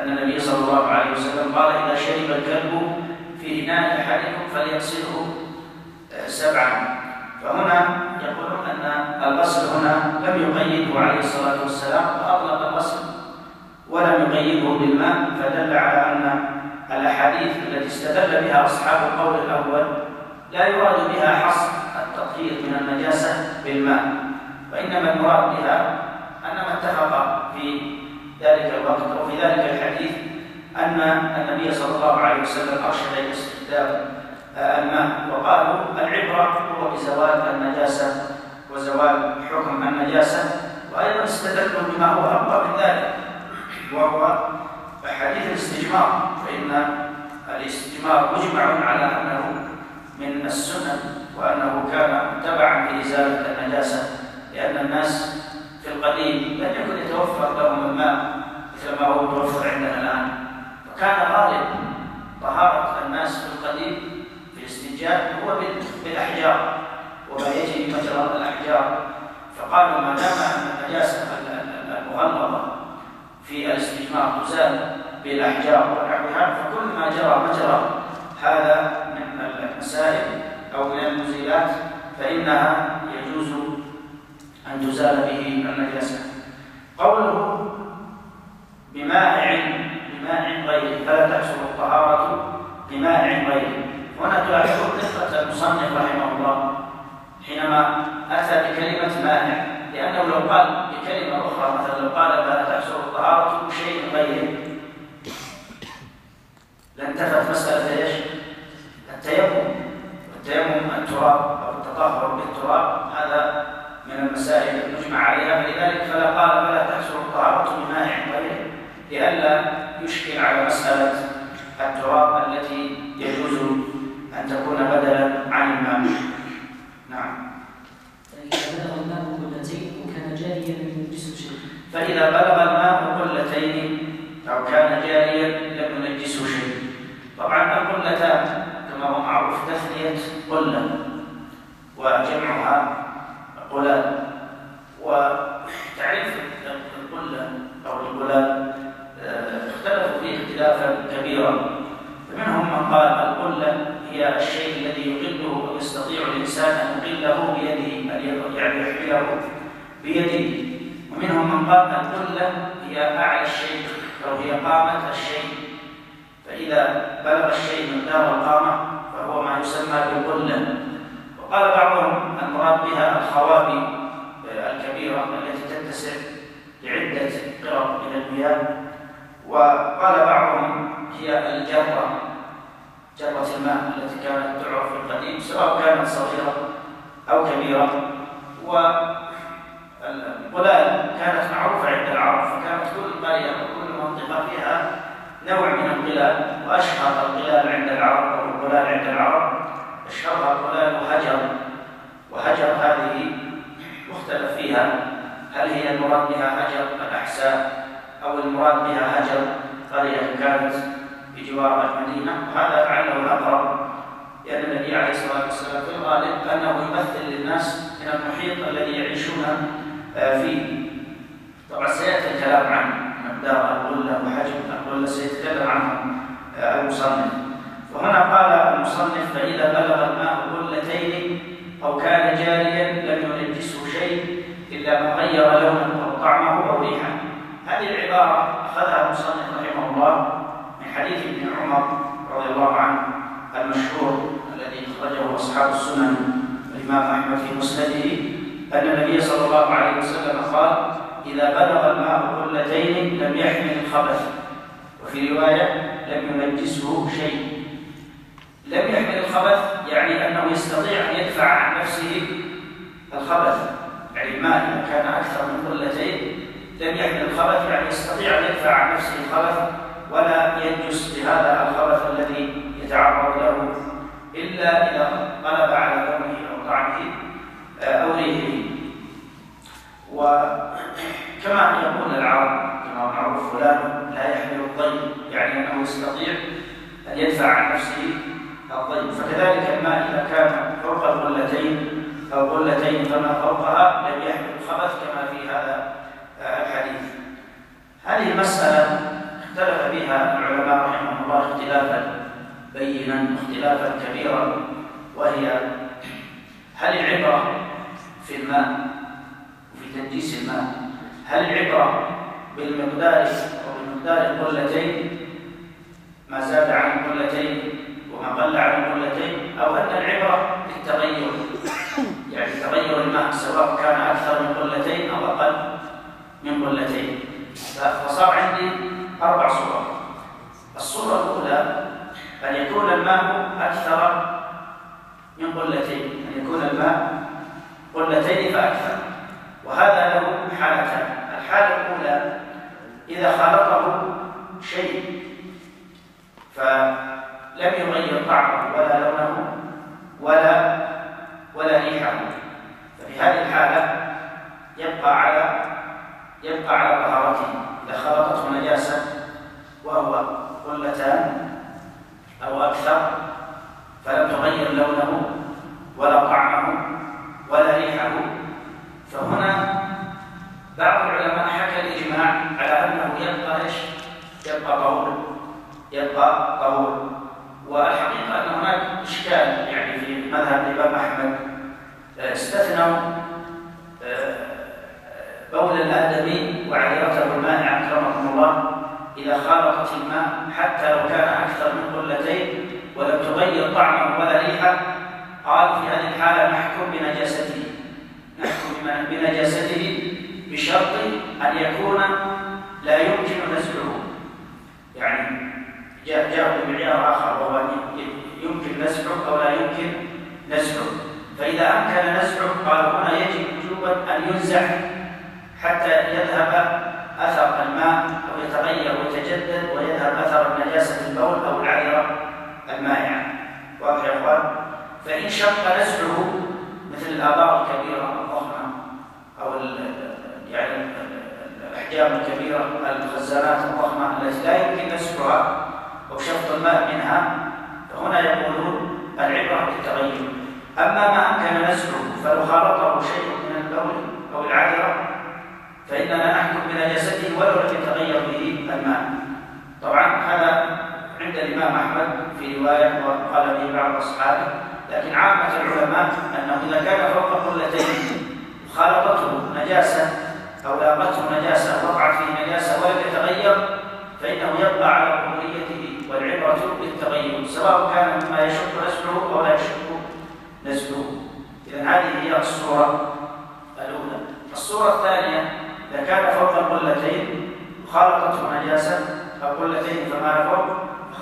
A: أن النبي صلى الله عليه وسلم قال إذا شرب الكلب في إناء أحدكم فليغسله 7. فهنا يقولون أن الغسل هنا لم يقيده عليه الصلاة والسلام فأطلق الغسل ولم يقيده بالماء، فدل على أن الأحاديث التي استدل بها أصحاب القول الأول لا يراد بها حصر التطهير من النجاسة بالماء، وإنما المراد بها أن من اتفق في ذلك الوقت أو في ذلك الحديث أن النبي صلى الله عليه وسلم أرشد إلى استخدام الماء، وقالوا العبرة هو بزوال النجاسة وزوال حكم النجاسة. وأيضا استدلوا بما هو أقوى من ذلك وهو حديث الاستجمار، فإن الاستجمار مجمع على أنه من السنن وأنه كان تبعا لإزالة النجاسة، لأن الناس في القديم لم يكن يتوفر لهم الماء مثل ما هو متوفر عندنا الآن، فكان غالب طهارة الناس في القديم في الاستنجاء هو بالأحجار وما يجري مجرى الأحجار، فقالوا ما دام أن النجاسة المغلظة في الاستجمار تزال بالأحجار ونحوها فكل ما جرى مجرى هذا من المسائل أو من المزيلات فإنها يجوز أن تزال به النجاسة. قوله بمائع غيره فلا تحصل الطهارة بمائع غيره، هنا تلاحظون دقة المصنف رحمه الله حينما أتى بكلمة مائع، لأنه لو قال بكلمة أخرى مثلا لو قال فلا تحصل الطهارة بشيء غيره لانتفت مسألة ايش؟ التيمم، والتيمم التراب أو التطهر بالتراب هذا من المسائل المجمع عليها، فلذلك فلا قال فلا تحصل الطهارة بمائع غيره لئلا يشكل على مسألة التراب التي يجوز أن تكون بدلا عن الماء. نعم.
B: إذا بلغ الماء قلتين وكان جاريا يجلس
A: فإذا بلغ الماء قلتين أو كان جاريا لم ينجسه شيء. طبعا القلتان كما هو معروف تثنية قلة وجمعها قلال، وتعريف القلة أو القلال اختلفوا فيه اختلافا كبيرا. فمنهم من قال القلة هي الشيء الذي يقله أو يستطيع الإنسان أن يقله بيده، يعني يحمله بيده. ومنهم من قال القلة هي أعلى الشيء أو هي قامة الشيء، فإذا بلغ الشيء مقدار القامة فهو ما يسمى بالقلة. وقال بعضهم المراد بها الخوابي الكبيرة التي تتسع لعدة قرب من المياه. وقال بعضهم هي الجرة، جرة الماء التي كانت تعرف في القديم سواء كانت صغيرة أو كبيرة. والقلال كانت معروفة عند العرب، فكانت كل قرية وكل منطقة فيها نوع من القلال، وأشهر القلال عند العرب أو القلال عند العرب أشهرها قلال وهجر هذه مختلف فيها، هل هي المراد بها هجر الأحساء أو المراد بها هجر قرية كانت بجوار المدينة. وهذا لعله الأقرب، لأن النبي عليه الصلاة والسلام في الغالب أنه يمثل للناس من المحيط الذي يعيشون فيه. طبعا سيأتي الكلام عن مقدار القلة وحجم القلة سيتكلم عنه المصنف. وهنا قال المصنف فإذا بلغ الماء قلتين أو كان جاريا لم ينجسه شيء إلا ما غير لونه أو طعمه أو ريحه. هذه العبارة أخذها المصنف رحمه الله من حديث ابن عمر رضي الله عنه المشهور الذي أخرجه أصحاب السنن الإمام أحمد في مسنده أن النبي صلى الله عليه وسلم قال إذا بلغ الماء قلتين لم يحمل الخبث، وفي رواية لم ينجسه شيء. لم يحمل الخبث يعني أنه يستطيع أن يدفع عن نفسه الخبث، يعني الماء إذا كان أكثر من قلتين لم يحمل الخبث يعني يستطيع أن يدفع عن نفسه الخبث ولا ينجس بهذا الخبث الذي يتعرض له إلا إذا غلب على لونه أو طعمه أو ريحه. وكما يقول العرب كما معروف فلان لا يحمل الضيم، يعني أنه يستطيع أن يدفع عن نفسه الضيم. فكذلك الماء إذا كان فوق القلتين أو قلتين فما فوقها لم يحمل الخبث كما في هذا الحديث. هذه المسألة اختلف بها العلماء رحمهم الله اختلافا بينا واختلافا كبيرا، وهي هل العبرة في الماء وفي تنجيس الماء هل العبرة بالمقدار أو بمقدار القلتين ما زاد عن القلتين وما قل عن القلتين، أو أن العبرة بالتغير، يعني تغير الماء سواء كان أكثر من قلتين أو أقل من قلتين. فصار عندي 4 صور. الصورة الأولى أن يكون الماء أكثر من قلتين، أن يكون الماء قلتين فأكثر، وهذا له حالتان. الحالة الأولى إذا خلطه شيء فلم يغير طعمه ولا لونه ولا ريحه، ففي هذه الحالة يبقى على طهارته. إذا خلطته نجاسة وهو قلتان أو أكثر فلم تغير لونه ولا طعمه ولا ريحه، فهنا بعض العلماء حكى الإجماع على أنه يبقى طهور. والحقيقة أن هناك إشكال يعني في مذهب الإمام أحمد، استثنوا بول الآدمي وعذرته الماء أكرمكم الله إذا خالطت الماء حتى لو كان أكثر من قلتين ولم تغير طعمه ولا ريحه، قال في هذه الحالة نحكم بنجاسته بشرط أن يكون لا يمكن نزعه. يعني جاء بمعيار آخر وهو يمكن نزعه أو لا يمكن نزعه. فإذا أمكن نزعه قال هنا يجب وجوبا أن ينزع حتى يذهب أثر الماء أو يتغير ويتجدد ويذهب أثر النجاسة البول أو العذرة المائعة. واضح يا أخوان؟ فإن شق نزعه مثل الآبار الكبيرة الضخمة أو يعني الأحجام الكبيرة الخزانات الضخمة التي لا يمكن نسفها أو شفط الماء منها، فهنا يقولون العبرة بالتغير. أما ما أمكن نزعه فلو خالطه شيء من البول أو العذرة فإننا نحكم بنجاسته ولو لم يتغير به الماء. طبعا هذا عند الإمام أحمد في رواية وقال به بعض أصحابه، لكن عامة العلماء أنه إذا كان فوق قلتين خالطته نجاسة أو لاقته نجاسة أو وقعت فيه نجاسة ولم يتغير فإنه يبقى على قبوليته والعبرة بالتغير، سواء كان مما يشق نزعه أو لا يشق نزعه. إذن هذه هي الصورة الأولى. الصورة الثانية إذا كان فوق القلتين خالطته نجاسة أو قلتين فما فوق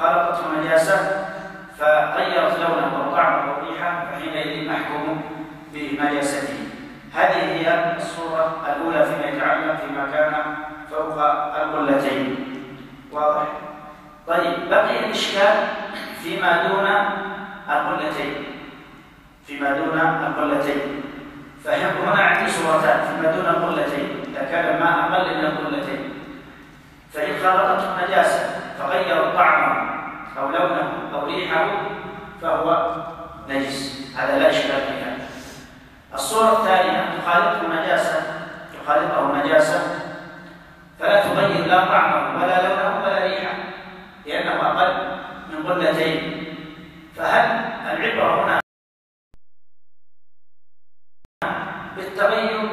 A: خالطته نجاسة فغيرت لونه وطعمه وريحه فحينئذ نحكم بنجاسته. هذه هي الصورة الأولى فيما يتعلق فيما كان فوق القلتين. واضح؟ طيب، بقي الإشكال فيما دون القلتين. فهنا عندي صورتان فيما دون القلتين. إذا كان الماء أقل من القلتين فإن خالطته نجاسة فغير طعمه أو لونه أو ريحه فهو نجس، هذا لا إشكال فيها. الصورة الثانية تخالطه نجاسة فلا تغير لا طعمه ولا لونه ولا ريحه لأنه أقل من قلتين، فهل العبرة هنا بالتغير،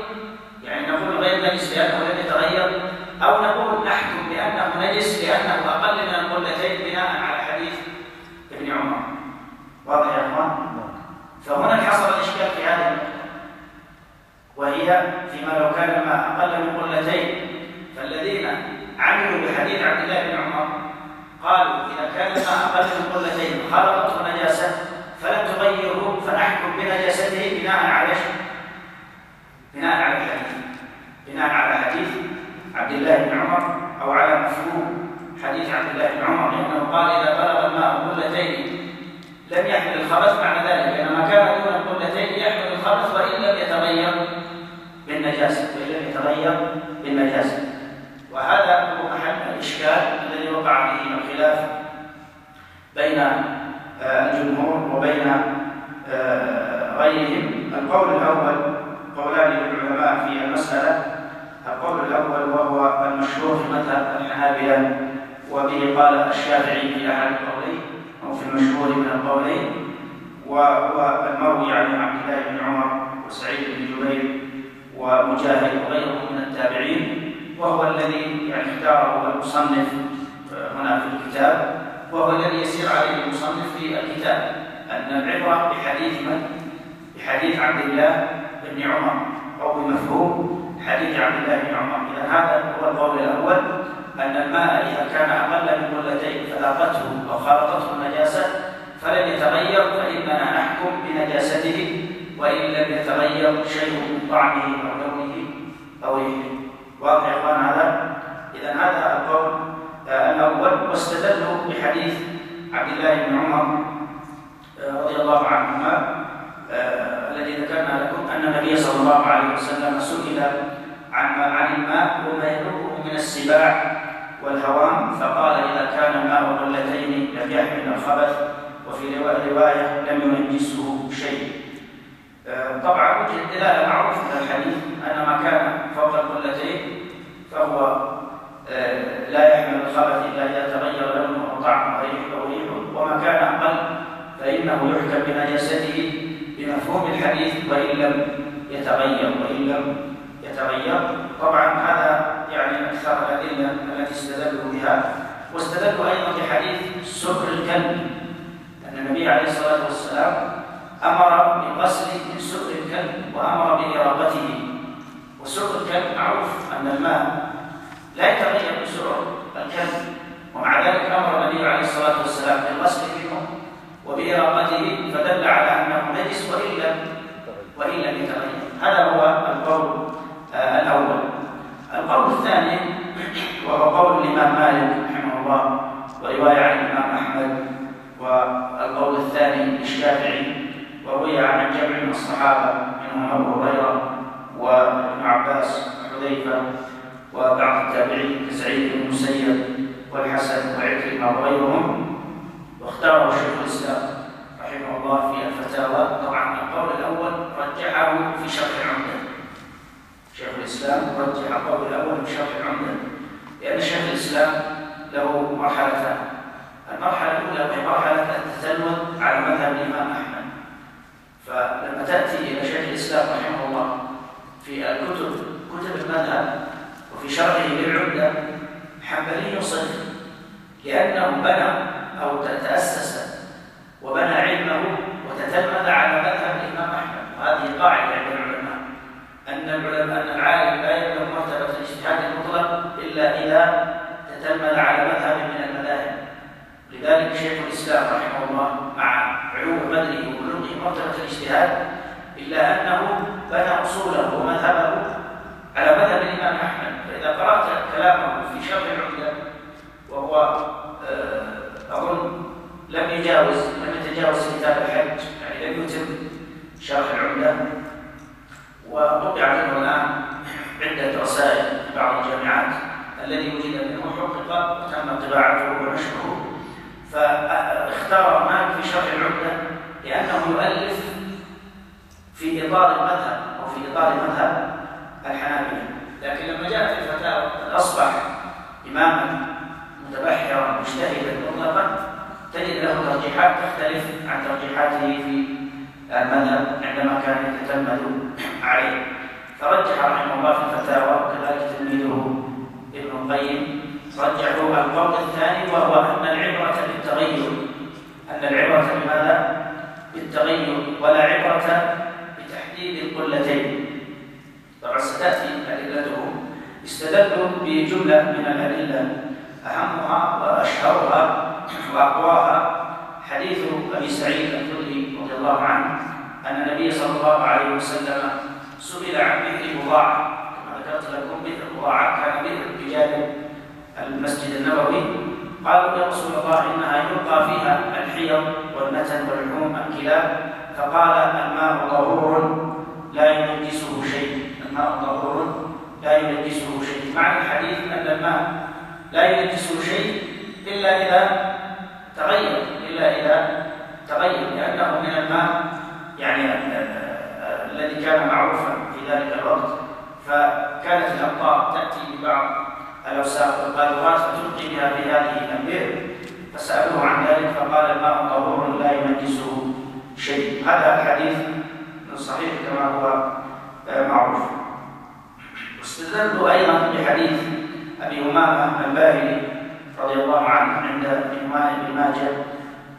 A: يعني نقول غير نجس لأنه لم يتغير، أو نقول نحكم بأنه نجس لأنه أقل من القلتين بناء على حديث ابن عمر؟ واضح يا أخوان؟ فهنا حصل الإشكال في هذه النقطة، وهي فيما لو كان الماء أقل من قلتين فالذين عملوا بحديث عبد الله بن عمر قالوا إذا كان الماء أقل من قلتين خالطته نجاسة فلن تغيره فنحكم بنجاسته بناء على حديث عبد الله بن عمر أو على مفهوم حديث عبد الله بن عمر، لأنه قال إذا بلغ الماء قلتين لم يحمل الخبث، معنى ذلك أن ما كان دون القلتين يحمل الخبث وإن لم يتغير بالنجاسة. وهذا هو محل الإشكال الذي وقع فيه الخلاف بين الجمهور وبين غيرهم. القول الأول قولان للعلماء في المسألة. القول الأول وهو المشهور في مذهب الحنابلة وبه قال الشافعي في أحد القولين أو في المشهور من القولين، وهو المروي عن عبد الله بن عمر وسعيد بن جبير ومجاهد وغيرهم من التابعين، وهو الذي اختاره المصنف هنا في الكتاب، وهو الذي يسير عليه المصنف في الكتاب، أن العبرة بحديث عبد الله بن عمر أو بمفهوم حديث عبد الله بن عمر. إذا هذا هو القول الأول، أن الماء إذا كان أقل من قلتين فلاقته أو خالطته النجاسة فلن يتغير فإننا نحكم بنجاسته وإن لم يتغير شيء من طعمه أو لونه أو ريحه. واضح يا إخوان هذا؟ إذا هذا القول الأول، واستدلوا بحديث عبد الله بن عمر رضي الله عنهما الذي ذكرنا لكم أن النبي صلى الله عليه وسلم سئل عن الماء وما ينوبه من السباع والهوام فقال إذا كان الماء قلتين لم يحمل الخبث، وفي رواية لم ينجسه شيء. طبعا وجه الدلالة معروف من الحديث أن ما كان فوق القلتين فهو لا يحمل الخبث إلا إذا تغير لونه أو طعمه أو ريحه، وما كان أقل فإنه يحكم بنجاسته بمفهوم الحديث وإن لم يتغير. طبعا هذا يعني أكثر الأدلة التي استدلوا بها. واستدلوا أيضا بحديث سكر الكلب، أن النبي عليه الصلاة والسلام أمر بغسل من سكر الكلب وأمر بإراقته. وسكر الكلب معروف أن الماء لا يتغير بسعر الكلب، ومع ذلك أمر النبي عليه الصلاة والسلام بالغسل منه وبإراقته، فدل على أنه نجس وإن لم يتغير. هذا هو القول الأول. القول الثاني وهو قول الإمام مالك رحمه الله ورواية عن الإمام أحمد، والقول الثاني للشافعي وروي عن جمع من الصحابة منهم أبو هريرة وابن عباس وحذيفة وبعض التابعين كسعيد بن المسيب والحسن وعكرمة وغيرهم، واختاره شيخ الإسلام رحمه الله في الفتاوى. طبعا القول الأول رجحه في شرح العمدة، شيخ الإسلام رجح القول الأول في شرح العمدة، لأن شيخ الإسلام له مرحلتان. المرحلة الأولى وهي مرحلة التتلمذ على مذهب الإمام أحمد، فلما تأتي إلى شيخ الإسلام رحمه الله في كتب المذهب وفي شرحه للعمدة حنبلي صرف، لأنه بنى أو تأسس وبنى علمه وتتلمذ على مذهب الإمام أحمد. وهذه قاعدة عند العلماء أن العالم لا يبلغ مرتبة الاجتهاد المطلق إلا إذا تتلمذ على مذهب من المذاهب. لذلك شيخ الإسلام رحمه الله مع علو بدره وبلوغه مرتبة الاجتهاد إلا أنه بنى أصوله ومذهبه على مذهب الإمام أحمد. فإذا قرأت كلامه في شرح العمدة وهو أظن لم يتجاوز كتاب الحج، يعني لم يتم شرح العمدة، وطبع منه الآن عدة رسائل في بعض الجامعات، الذي وجد منه حقق وتم طباعته ونشره. فاختار مالك في شرح العمدة لأنه يؤلف في إطار المذهب أو في إطار مذهب الحنابلة، لكن لما جاء في الفتاوى أصبح إماما متبحرا مجتهدا مطلقا، تجد له ترجيحات تختلف عن ترجيحاته في المذهب عندما كان يتتلمذ عليه. فرجح رحمه الله في الفتاوى، وكذلك تلميذه ابن القيم رجحوا القول الثاني، وهو أن العبرة بالتغير، أن العبرة بماذا؟ بالتغير، ولا عبرة بتحديد القلتين. طبعا ستأتي أدلتهم. استدلوا بجملة من الأدلة أهمها وأشهرها وأقواها حديث أبي سعيد الخدري رضي الله عنه أن النبي صلى الله عليه وسلم سئل عن بئر بضاعة، كما ذكرت لكم بئر بضاعة كان بئر بجانب المسجد النبوي. قالوا يا رسول الله إنها يلقى فيها الحيض والنتن ولحوم الكلاب، فقال الماء طهور لا ينجسه شيء، الماء طهور لا ينجسه شيء. معنى الحديث أن الماء لا ينجسه شيء إلا إذا تغير، لأنه من الماء يعني الذي كان معروفا في ذلك الوقت، فكانت الأمطار تأتي ببعض الأوساخ والقاذورات فتلقي بها في هذه البئر، فسألوه عن ذلك فقال الماء طهور لا ينجسه شيء. هذا الحديث صحيح كما هو معروف. واستدلوا أيضا بحديث أبي أمامة الباهلي رضي الله عنه عند ابن ماجه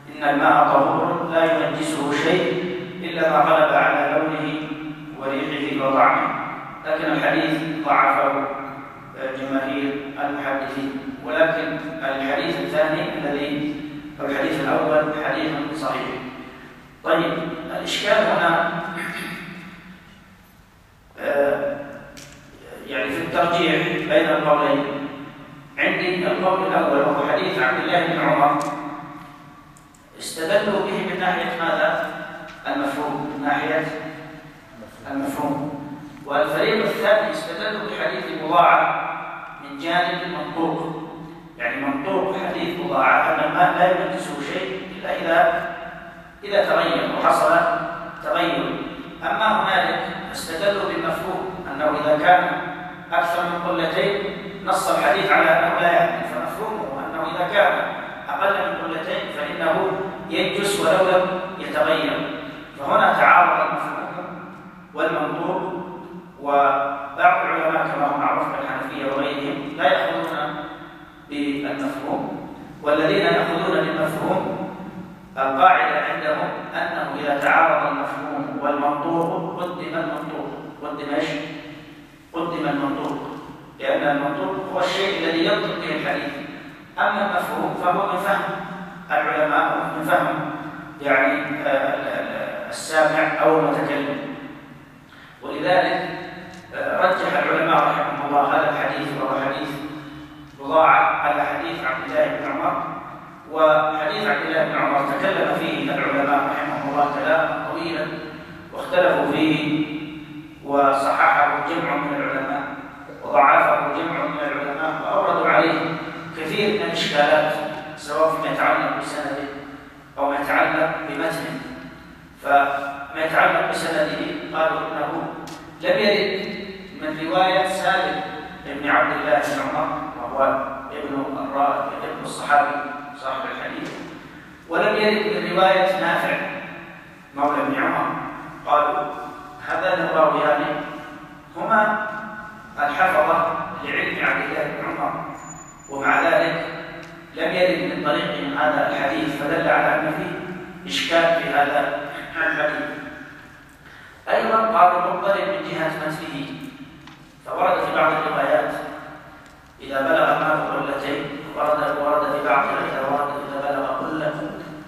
A: إن الماء طهور لا ينجسه شيء إلا ما غلب على لونه وريحه وطعمه، لكن الحديث ضعفه جماهير المحدثين. ولكن الحديث الثاني أو الحديث الأول حديث صحيح. طيب، الإشكال هنا يعني في الترجيح بين القولين. عندي القول الأول وهو حديث عبد الله بن عمر، استدلوا به من ناحية ماذا؟ المفهوم، من ناحية المفهوم. والفريق الثاني استدلوا بحديث بضاعة من جانب المنطوق، يعني منطوق حديث بضاعة أن الماء لا ينجسه شيء إلا إذا تغير وحصل تغير. أما هنالك استدلوا بالمفهوم أنه إذا كان أكثر من قلتين نص الحديث على أنه لا يحمل، فمفهومه أنه إذا كان أقل من قلتين فإنه ينجس ولو لم يتغير. فهنا تعارض المفهوم والمنطوق، وبعض العلماء كما هو معروف كالحنفية وغيرهم لا يأخذون بالمفهوم، والذين يأخذون بالمفهوم القاعدة عندهم أنه إذا تعارض المفهوم والمنطوق قدم المنطوق، لأن المنطوق هو الشيء الذي ينطق به الحديث. أما المفهوم فهو من فهم العلماء ومن فهم يعني السامع أو المتكلم. ولذلك رجح العلماء رحمهم الله هذا الحديث وهو حديث بضاعة على حديث عبد الله بن عمر. وحديث عبد الله بن عمر تكلم فيه العلماء رحمهم الله كلاما طويلا واختلفوا فيه، وصححه جمع من العلماء وضعفه جمع من العلماء بسنده قالوا إنه لم يرد من رواية سالم بن عبد الله بن عمر وهو ابن الصحابي صاحب الحديث، ولم يرد من رواية نافع مولى بن عمر. قالوا هذان الراويان هما الحفظة لعلم عبد الله بن عمر، ومع ذلك لم يرد من طريقهم هذا الحديث، فدل على أن فيه إشكال في هذا الحديث. أيضا قالوا مضطرب من جهة متنه، فورد في بعض الروايات إذا بلغ الماء قلتين، ورد في بعضها إذا بلغ قلة،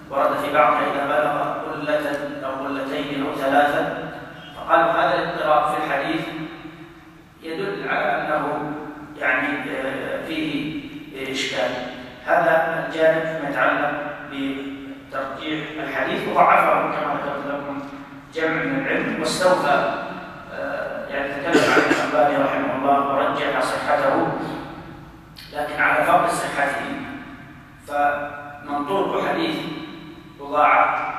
A: ورد في بعضها إذا بلغ قلة أو قلتين أو ثلاثة. فقالوا هذا الاضطراب في الحديث يدل على أنه يعني فيه إشكال. هذا الجانب يتعلق بترجيح الحديث، وضعفه كما ذكرت لكم جمع من العلم، واستوفى يعني تكلم عن الألباني رحمه الله ورجح صحته، لكن على فرض صحته. فمنطوق حديث بضاعة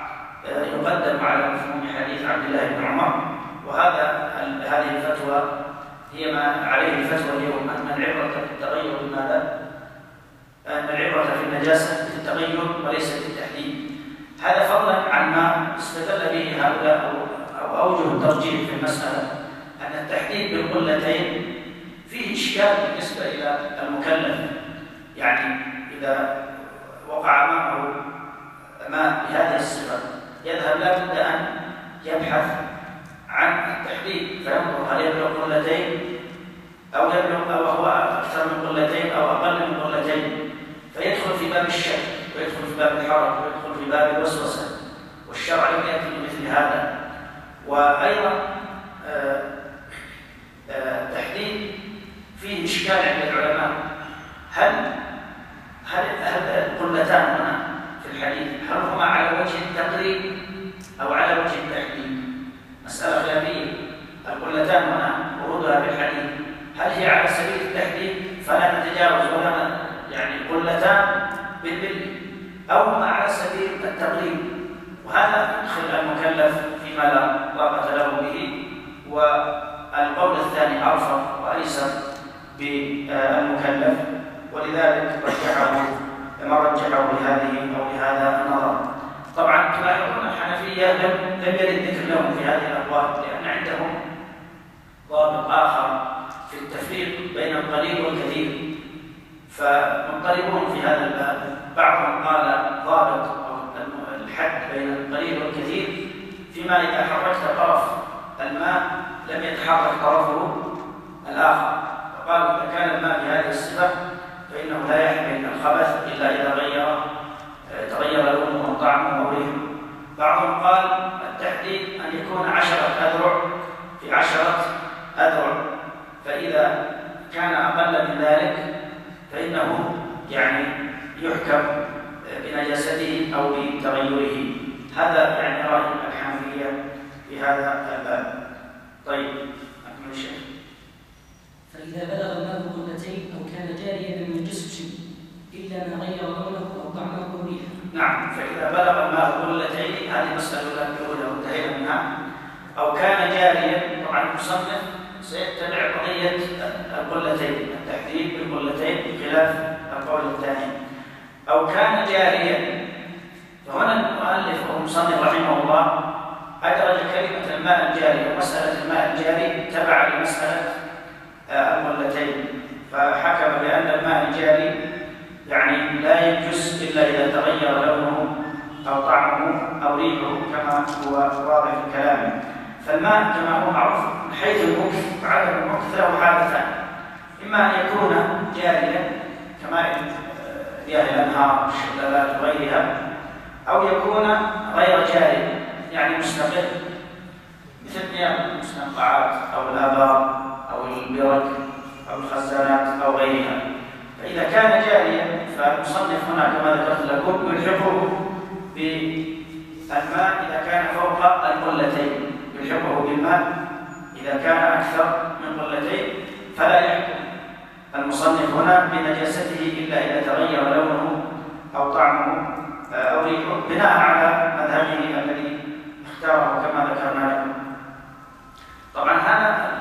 A: يقدم على مفهوم حديث عبد الله بن عمر، هذه الفتوى هي ما عليه الفتوى اليوم، أن العبرة في التغير بماذا؟ أن العبرة في النجاسة في التغير وليس في التحديد. هذا فضلا عن ما استدل به هؤلاء أو أوجه الترجيح في المسألة، أن التحديد بالقلتين فيه إشكال بالنسبة إلى المكلف. يعني إذا وقع معه ماء بهذه الصفة يذهب لا بد أن يبحث عن التحديد، فينظر هل يبلغ قلتين أو هو أكثر من قلتين أو أقل من قلتين، فيدخل في باب الشك ويدخل في باب الحرج ويدخل في باب الوسوسة، والشرع لم يأتي بمثل هذا. وأيضا التحديد فيه إشكال عند العلماء، هل القلتان هنا في الحديث هل هما على وجه التقريب أو على وجه التحديد؟ مسألة خلافية. القلتان هنا ورودها في الحديث هل هي على سبيل التحديد فلا نتجاوز ولا يعني قلتان بالملي، أو هما على سبيل التقريب؟ وهذا يدخل المكلف فيما لا طاقة له به، والقول الثاني أرفق وأيسر بالمكلف، ولذلك من رجحه بهذه أو بهذا النظر. طبعا تلاحظون الحنفية لم يرد ذكر لهم في هذه الأبواب، لأن عندهم ضابط آخر في التفريق بين القليل والكثير، فمضطربون في هذا الباب. بعضهم قال ضابط الحد بين القليل والكثير فيما إذا حركت طرف الماء لم يتحرك طرفه الآخر، فقالوا إذا كان الماء بهذه الصفة فإنه لا يحمل الخبث إلا إذا تغير لونه وطعمه وريحه. بعضهم قال التحديد أن يكون 10 أذرع في 10 أذرع، فإذا كان أقل من ذلك فإنه يعني يحكم بنجاسته أو بتغيره. هذا يعني رأي الحنفية في هذا الباب. طيب أكمل الشيخ.
B: فإذا بلغ الماء قلتين أو كان جاريا لم ينجسه شيء إلا ما غير لونه أو طعمه أو ريحه.
A: نعم، فإذا بلغ الماء قلتين هذه مسألة الأولى وانتهينا منها. أو كان جاريا، طبعا المصنف سيتبع قضية القلتين، التحديد بالقلتين بخلاف القول الثاني. أو كان جاريا، فهنا المؤلف والمصنف رحمه الله أدرج كلمة الماء الجاري ومسألة الماء الجاري تبع لمسألة القلتين، فحكم بأن الماء الجاري يعني لا ينجس إلا إذا تغير لونه أو طعمه أو ريحه كما هو واضح في كلامه. فالماء كما هو معروف من حيث المكث وعدم المكث له حالتان، إما أن يكون جاريا كماء مياه الأنهار والشلالات وغيرها، أو يكون غير جاري يعني مستقر مثل مياه المستنقعات أو الآبار أو البرك أو الخزانات أو غيرها. فإذا كان جاريا فالمصنف هنا كما ذكرت لكم يلحقه بالماء إذا كان فوق القلتين، يلحقه بالماء إذا كان أكثر من قلتين، فلا يحكم المصنف هنا بنجاسته إلا إذا تغير لونه أو طعمه أو ريحه، بناء على مذهبه الذي اختاره كما ذكرنا لكم. طبعا هذا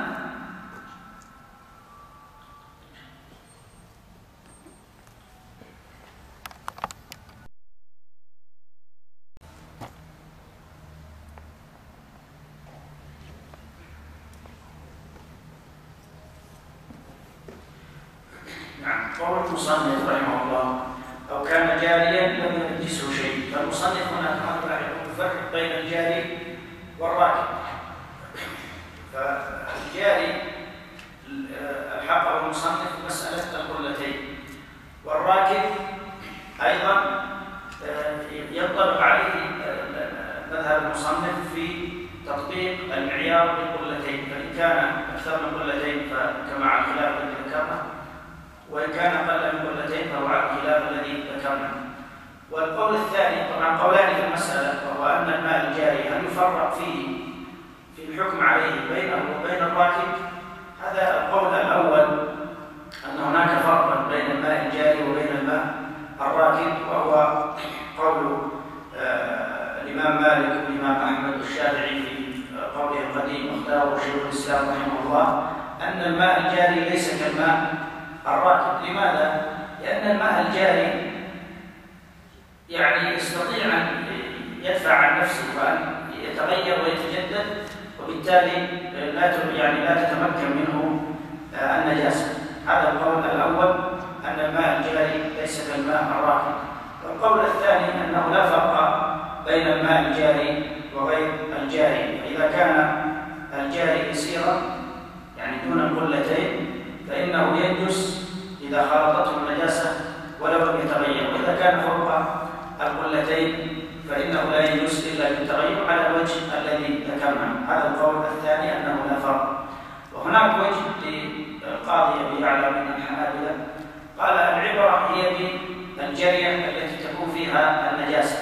A: قول المصنف رحمه الله أو كان جاريا لم ينجسه شيء. فالمصنف هنا كما يقول الفرق بين الجاري والراكب. فالجاري الحق المصنف مسألة القلتين، والراكب أيضا ينطبق عليه مذهب المصنف في تطبيق المعيار بالقلتين، فإن كان أكثر من قلتين فكما على الخلاف الذي ذكرنا، وإن كان أقل من قلتين فهو على الخلاف الذي ذكرنا. والقول الثاني طبعا قولان في المسألة، وهو أن الماء الجاري هل يفرق فيه في الحكم عليه بينه وبين الراكب. هذا القول الأول أن هناك فرقا بين الماء الجاري وبين الماء الراكب، وهو قول الإمام مالك والإمام أحمد والشافعي في قوله القديم واختاره شيخ الإسلام رحمه الله أن الماء الجاري ليس كالماء الراكب. لماذا؟ لأن الماء الجاري يعني يستطيع أن يدفع عن نفسه وأن يتغير ويتجدد، وبالتالي لا تتمكن منه النجاسة. هذا القول الأول أن الماء الجاري ليس كالماء الراكد. والقول الثاني أنه لا فرق بين الماء الجاري وغير الجاري، فإذا كان الجاري يسيرا يعني دون القلتين فإنه ينجس إذا خالطته النجاسة ولو لم يتغير، وإذا كان فوق القلتين فإنه لا ينجس إلا بالتغير على الوجه الذي ذكرنا. هذا القول الثاني أنه لا فرق. وهناك وجه للقاضي أبي يعلى من الحنابلة قال العبرة هي بالجرية التي تكون فيها النجاسة.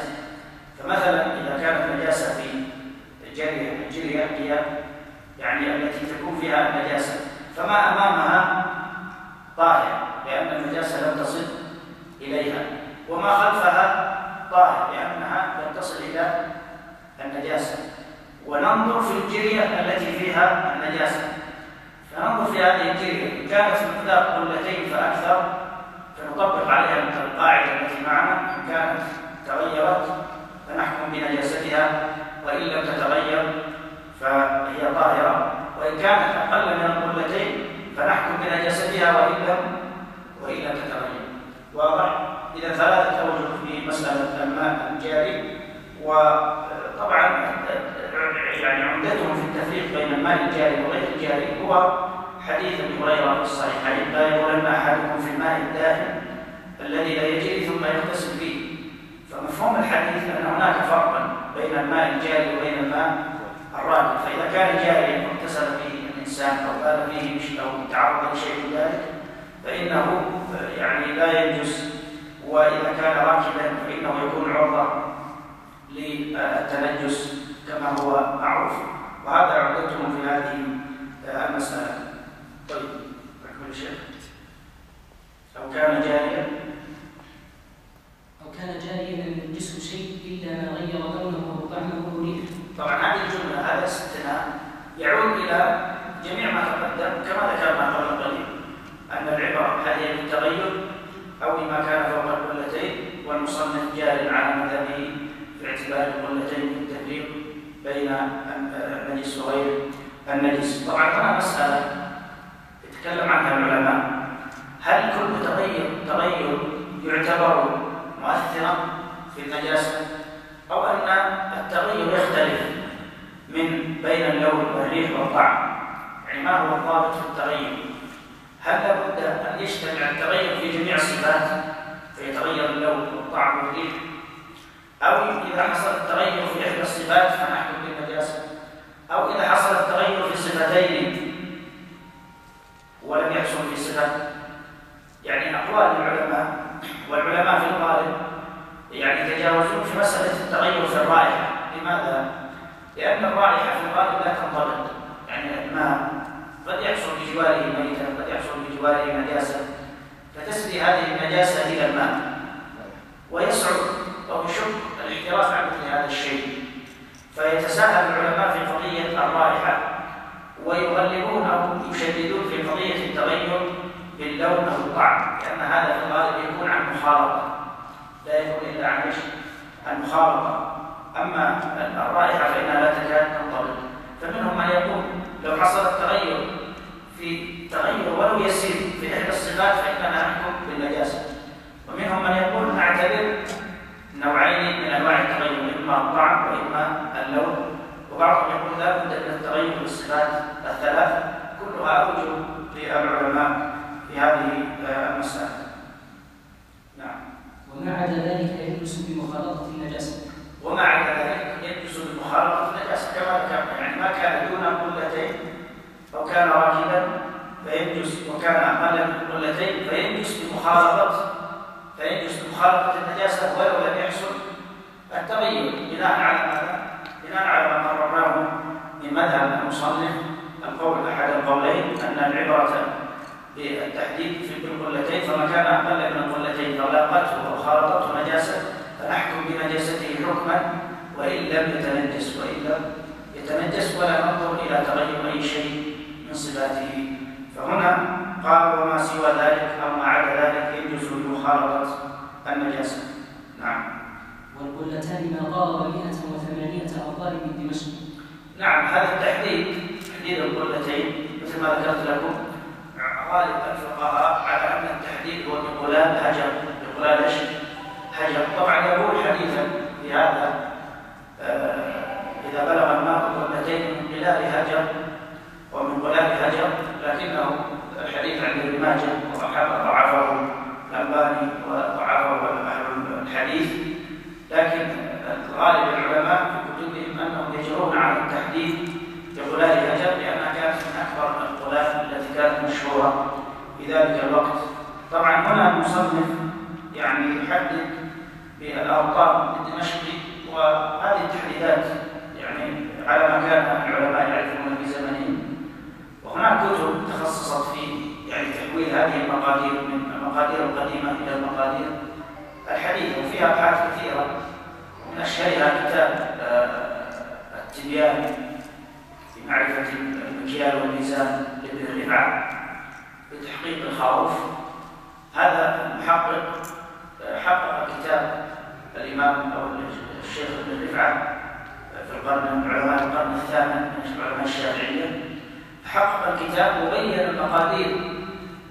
A: فمثلا إذا كانت النجاسة في الجرية هي يعني التي تكون فيها النجاسة فما أمامها طاهر لأن النجاسة لم تصل إليها، وما خلفها طاهر لأنها لم تصل إلى النجاسة. وننظر في الجرية التي فيها النجاسة، فننظر في هذه الجرية إن كانت مقدار قلتين فأكثر فنطبق عليها القاعدة التي معنا، إن كانت تغيرت فنحكم بنجاستها، وإن لم تتغير فهي طاهرة، وإن كانت أقل من القلتين فنحكم بنجاستها وإن لم تتغير. واضح؟ إذا ثلاثة أوجه في مسألة الماء الجاري. وطبعا يعني عمدتهم في التفريق بين الماء الجاري وغير الجاري هو حديث ابن هريرة في الصحيحين لا يبولن أحدكم في الماء الدائم الذي لا يجري ثم يغتسل فيه. فمفهوم الحديث أن هناك فرقا بين الماء الجاري وبين الماء الراكد. فإذا كان جاريا واغتسل فيه الإنسان أو بال فيه أو تعرض لشيء من ذلك فإنه يعني لا ينجس، وإذا كان راكبا فإنه يكون عرضة للتنجس كما هو معروف. وهذا عمدتهم في هذه المسألة. طيب أكمل الشيخ. أو كان جاريا
B: لم ينجسه شيء إلا ما غير لونه أو طعمه أو ريحه.
A: طبعا هذه الجملة هذا استثناء يعود إلى جميع ما تقدم كما ذكرنا قبل قليل أن العبرة هل هي بالتغير أو بما كان فوق القلتين، والمصنف جار على مذهبه في اعتبار القلتين في التفريق بين النجس وغير النجس. طبعا هنا مسألة يتكلم عنها العلماء، هل كل تغير يعتبر مؤثرا في النجاسة أو أن التغير يختلف من بين اللون والريح والطعم؟ يعني ما هو الضابط في التغير؟ هل لابد أن يجتمع التغير في جميع الصفات فيتغير اللون والطعم والريح، أو إذا حصل التغير في إحدى الصفات فنحكم بالنجاسة، أو إذا حصل التغير في صفتين ولم يحصل في صفة؟ يعني أقوال العلماء، والعلماء في الغالب يعني يتجاوزون في مسألة التغير في الرائحة. لماذا؟ لأن الرائحة في الغالب لا تنضبط، يعني الماء قد يحصل بجواره ميتا، قد يحصل بجواره نجاسة، فتسري هذه النجاسة إلى الماء ويصعب أو يشق الاحتراز عن مثل هذا الشيء. فيتساهل العلماء في قضية الرائحة ويغلبون أو يشددون في قضية التغير باللون أو الطعم، لأن هذا في الغالب يكون عن مخالطة، لا يكون إلا عن المخالطة. أما الرائحة فإنها لا تكاد تنطبق. فمنهم من يقول لو حصل التغير في تغير ولو يسير في إحدى الصفات فإننا نحكم بالنجاسة. ومنهم من يقول نعتبر نوعين من أنواع التغير، إما الطعم وإما اللون. وبعضهم يقول لا بد من التغير في الصفات الثلاث. كلها أوجه للعلماء في هذه المسألة. نعم.
B: وما عدا ذلك يجلس بمخالطة النجاسة.
A: وما عدا ذلك يجلس بمخالطة النجاسة كما ذكرنا، يعني ما كان دون قلتين أو كان راكبا فيجلس، وكان أقل من قلتين فيجلس بمخالطة النجاسة ولو لم يحصل التغير، بناء على ماذا؟ بناء على ما قررناه من مذهب المصنف القول أحد القولين أن العبرة بالتحديد في القلتين، فما كان أقل من القلتين لو لاقته أو خالطته نجاسة فنحكم بنجاسته حكما وإن لم يتنجس ولا ننظر إلى تغير أي شيء من صفاته. فهنا قال وما سوى ذلك أو ما عدا ذلك يجوز بمخالطة النجاسة. نعم.
B: والقلتان ما قارب 108 أمطار من دمشق.
A: نعم، هذا تحديد القلتين مثل ما ذكرت لكم. غالب الفقهاء على أن التحديد هو بقلال حجر. طبعا يقول حديثا في هذا إذا بلغ الماء قلتين من قلال هجر ومن قلال هجر، لكنه الحديث عند ابن ماجه وضعفه الألباني وضعفه أهل الحديث، لكن غالب العلماء في كتبهم أنهم يجرون على التحديد بقلال هجر لأنها كانت من أكبر القلال التي كانت مشهورة في ذلك الوقت. طبعا هنا المصنف يعني يحدد بالأوطان الدمشقي، وهذه التحديدات يعني على ما كان العلماء يعرفون في زمنهم. وهناك كتب تخصصت في يعني تحويل هذه المقادير من المقادير القديمة إلى المقادير الحديثة، وفيها أبحاث كثيرة. من أشهرها كتاب التبيان في معرفة المكيال والميزان لابن رفعة بتحقيق الخروف. هذا المحقق حقق كتاب الإمام أو الشيخ ابن رفعة في القرن علماء القرن الثامن من علماء الشافعية، حقق الكتاب وبين المقادير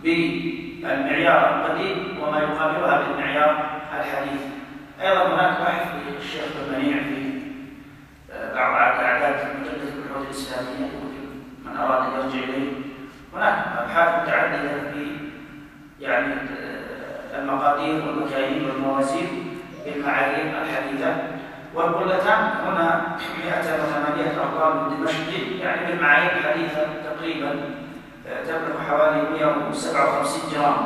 A: بالمعيار القديم وما يقابلها بالمعيار الحديث. أيضا هناك بحث للشيخ بن منيع في بعض أعداد مجلة البحوث الإسلامية من أراد أن يرجع إليه. هناك أبحاث متعددة في يعني المقادير والمكاييل والموازين بالمعايير الحديثة. والقلتان هنا 108 أرقام من دمشق، يعني بالمعايير الحديثة تقريبا تبلغ حوالي 157 جرام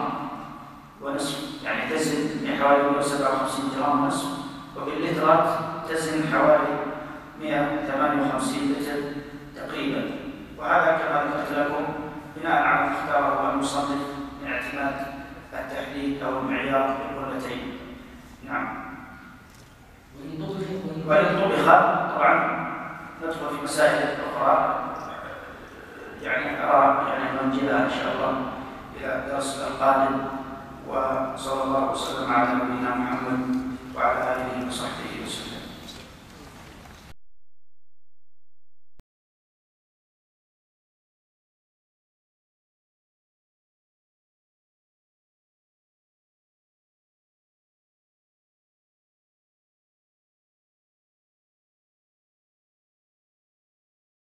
A: ونصف، يعني تزن حوالي 157 جرام ونصف، وباللترات تزن حوالي 158 لتر تقريبا. وهذا كما ذكرت لكم بناء على ما اختاره المصنف من اعتماد التحديد أو المعيار بالقلتين. نعم. وإن طبخ طبعا ندخل في مسائل أخرى يعني أرى يعني ننجلها إن شاء الله إلى الدرس القادم. وصلى الله وسلم على نبينا محمد وعلى آله وصحبه.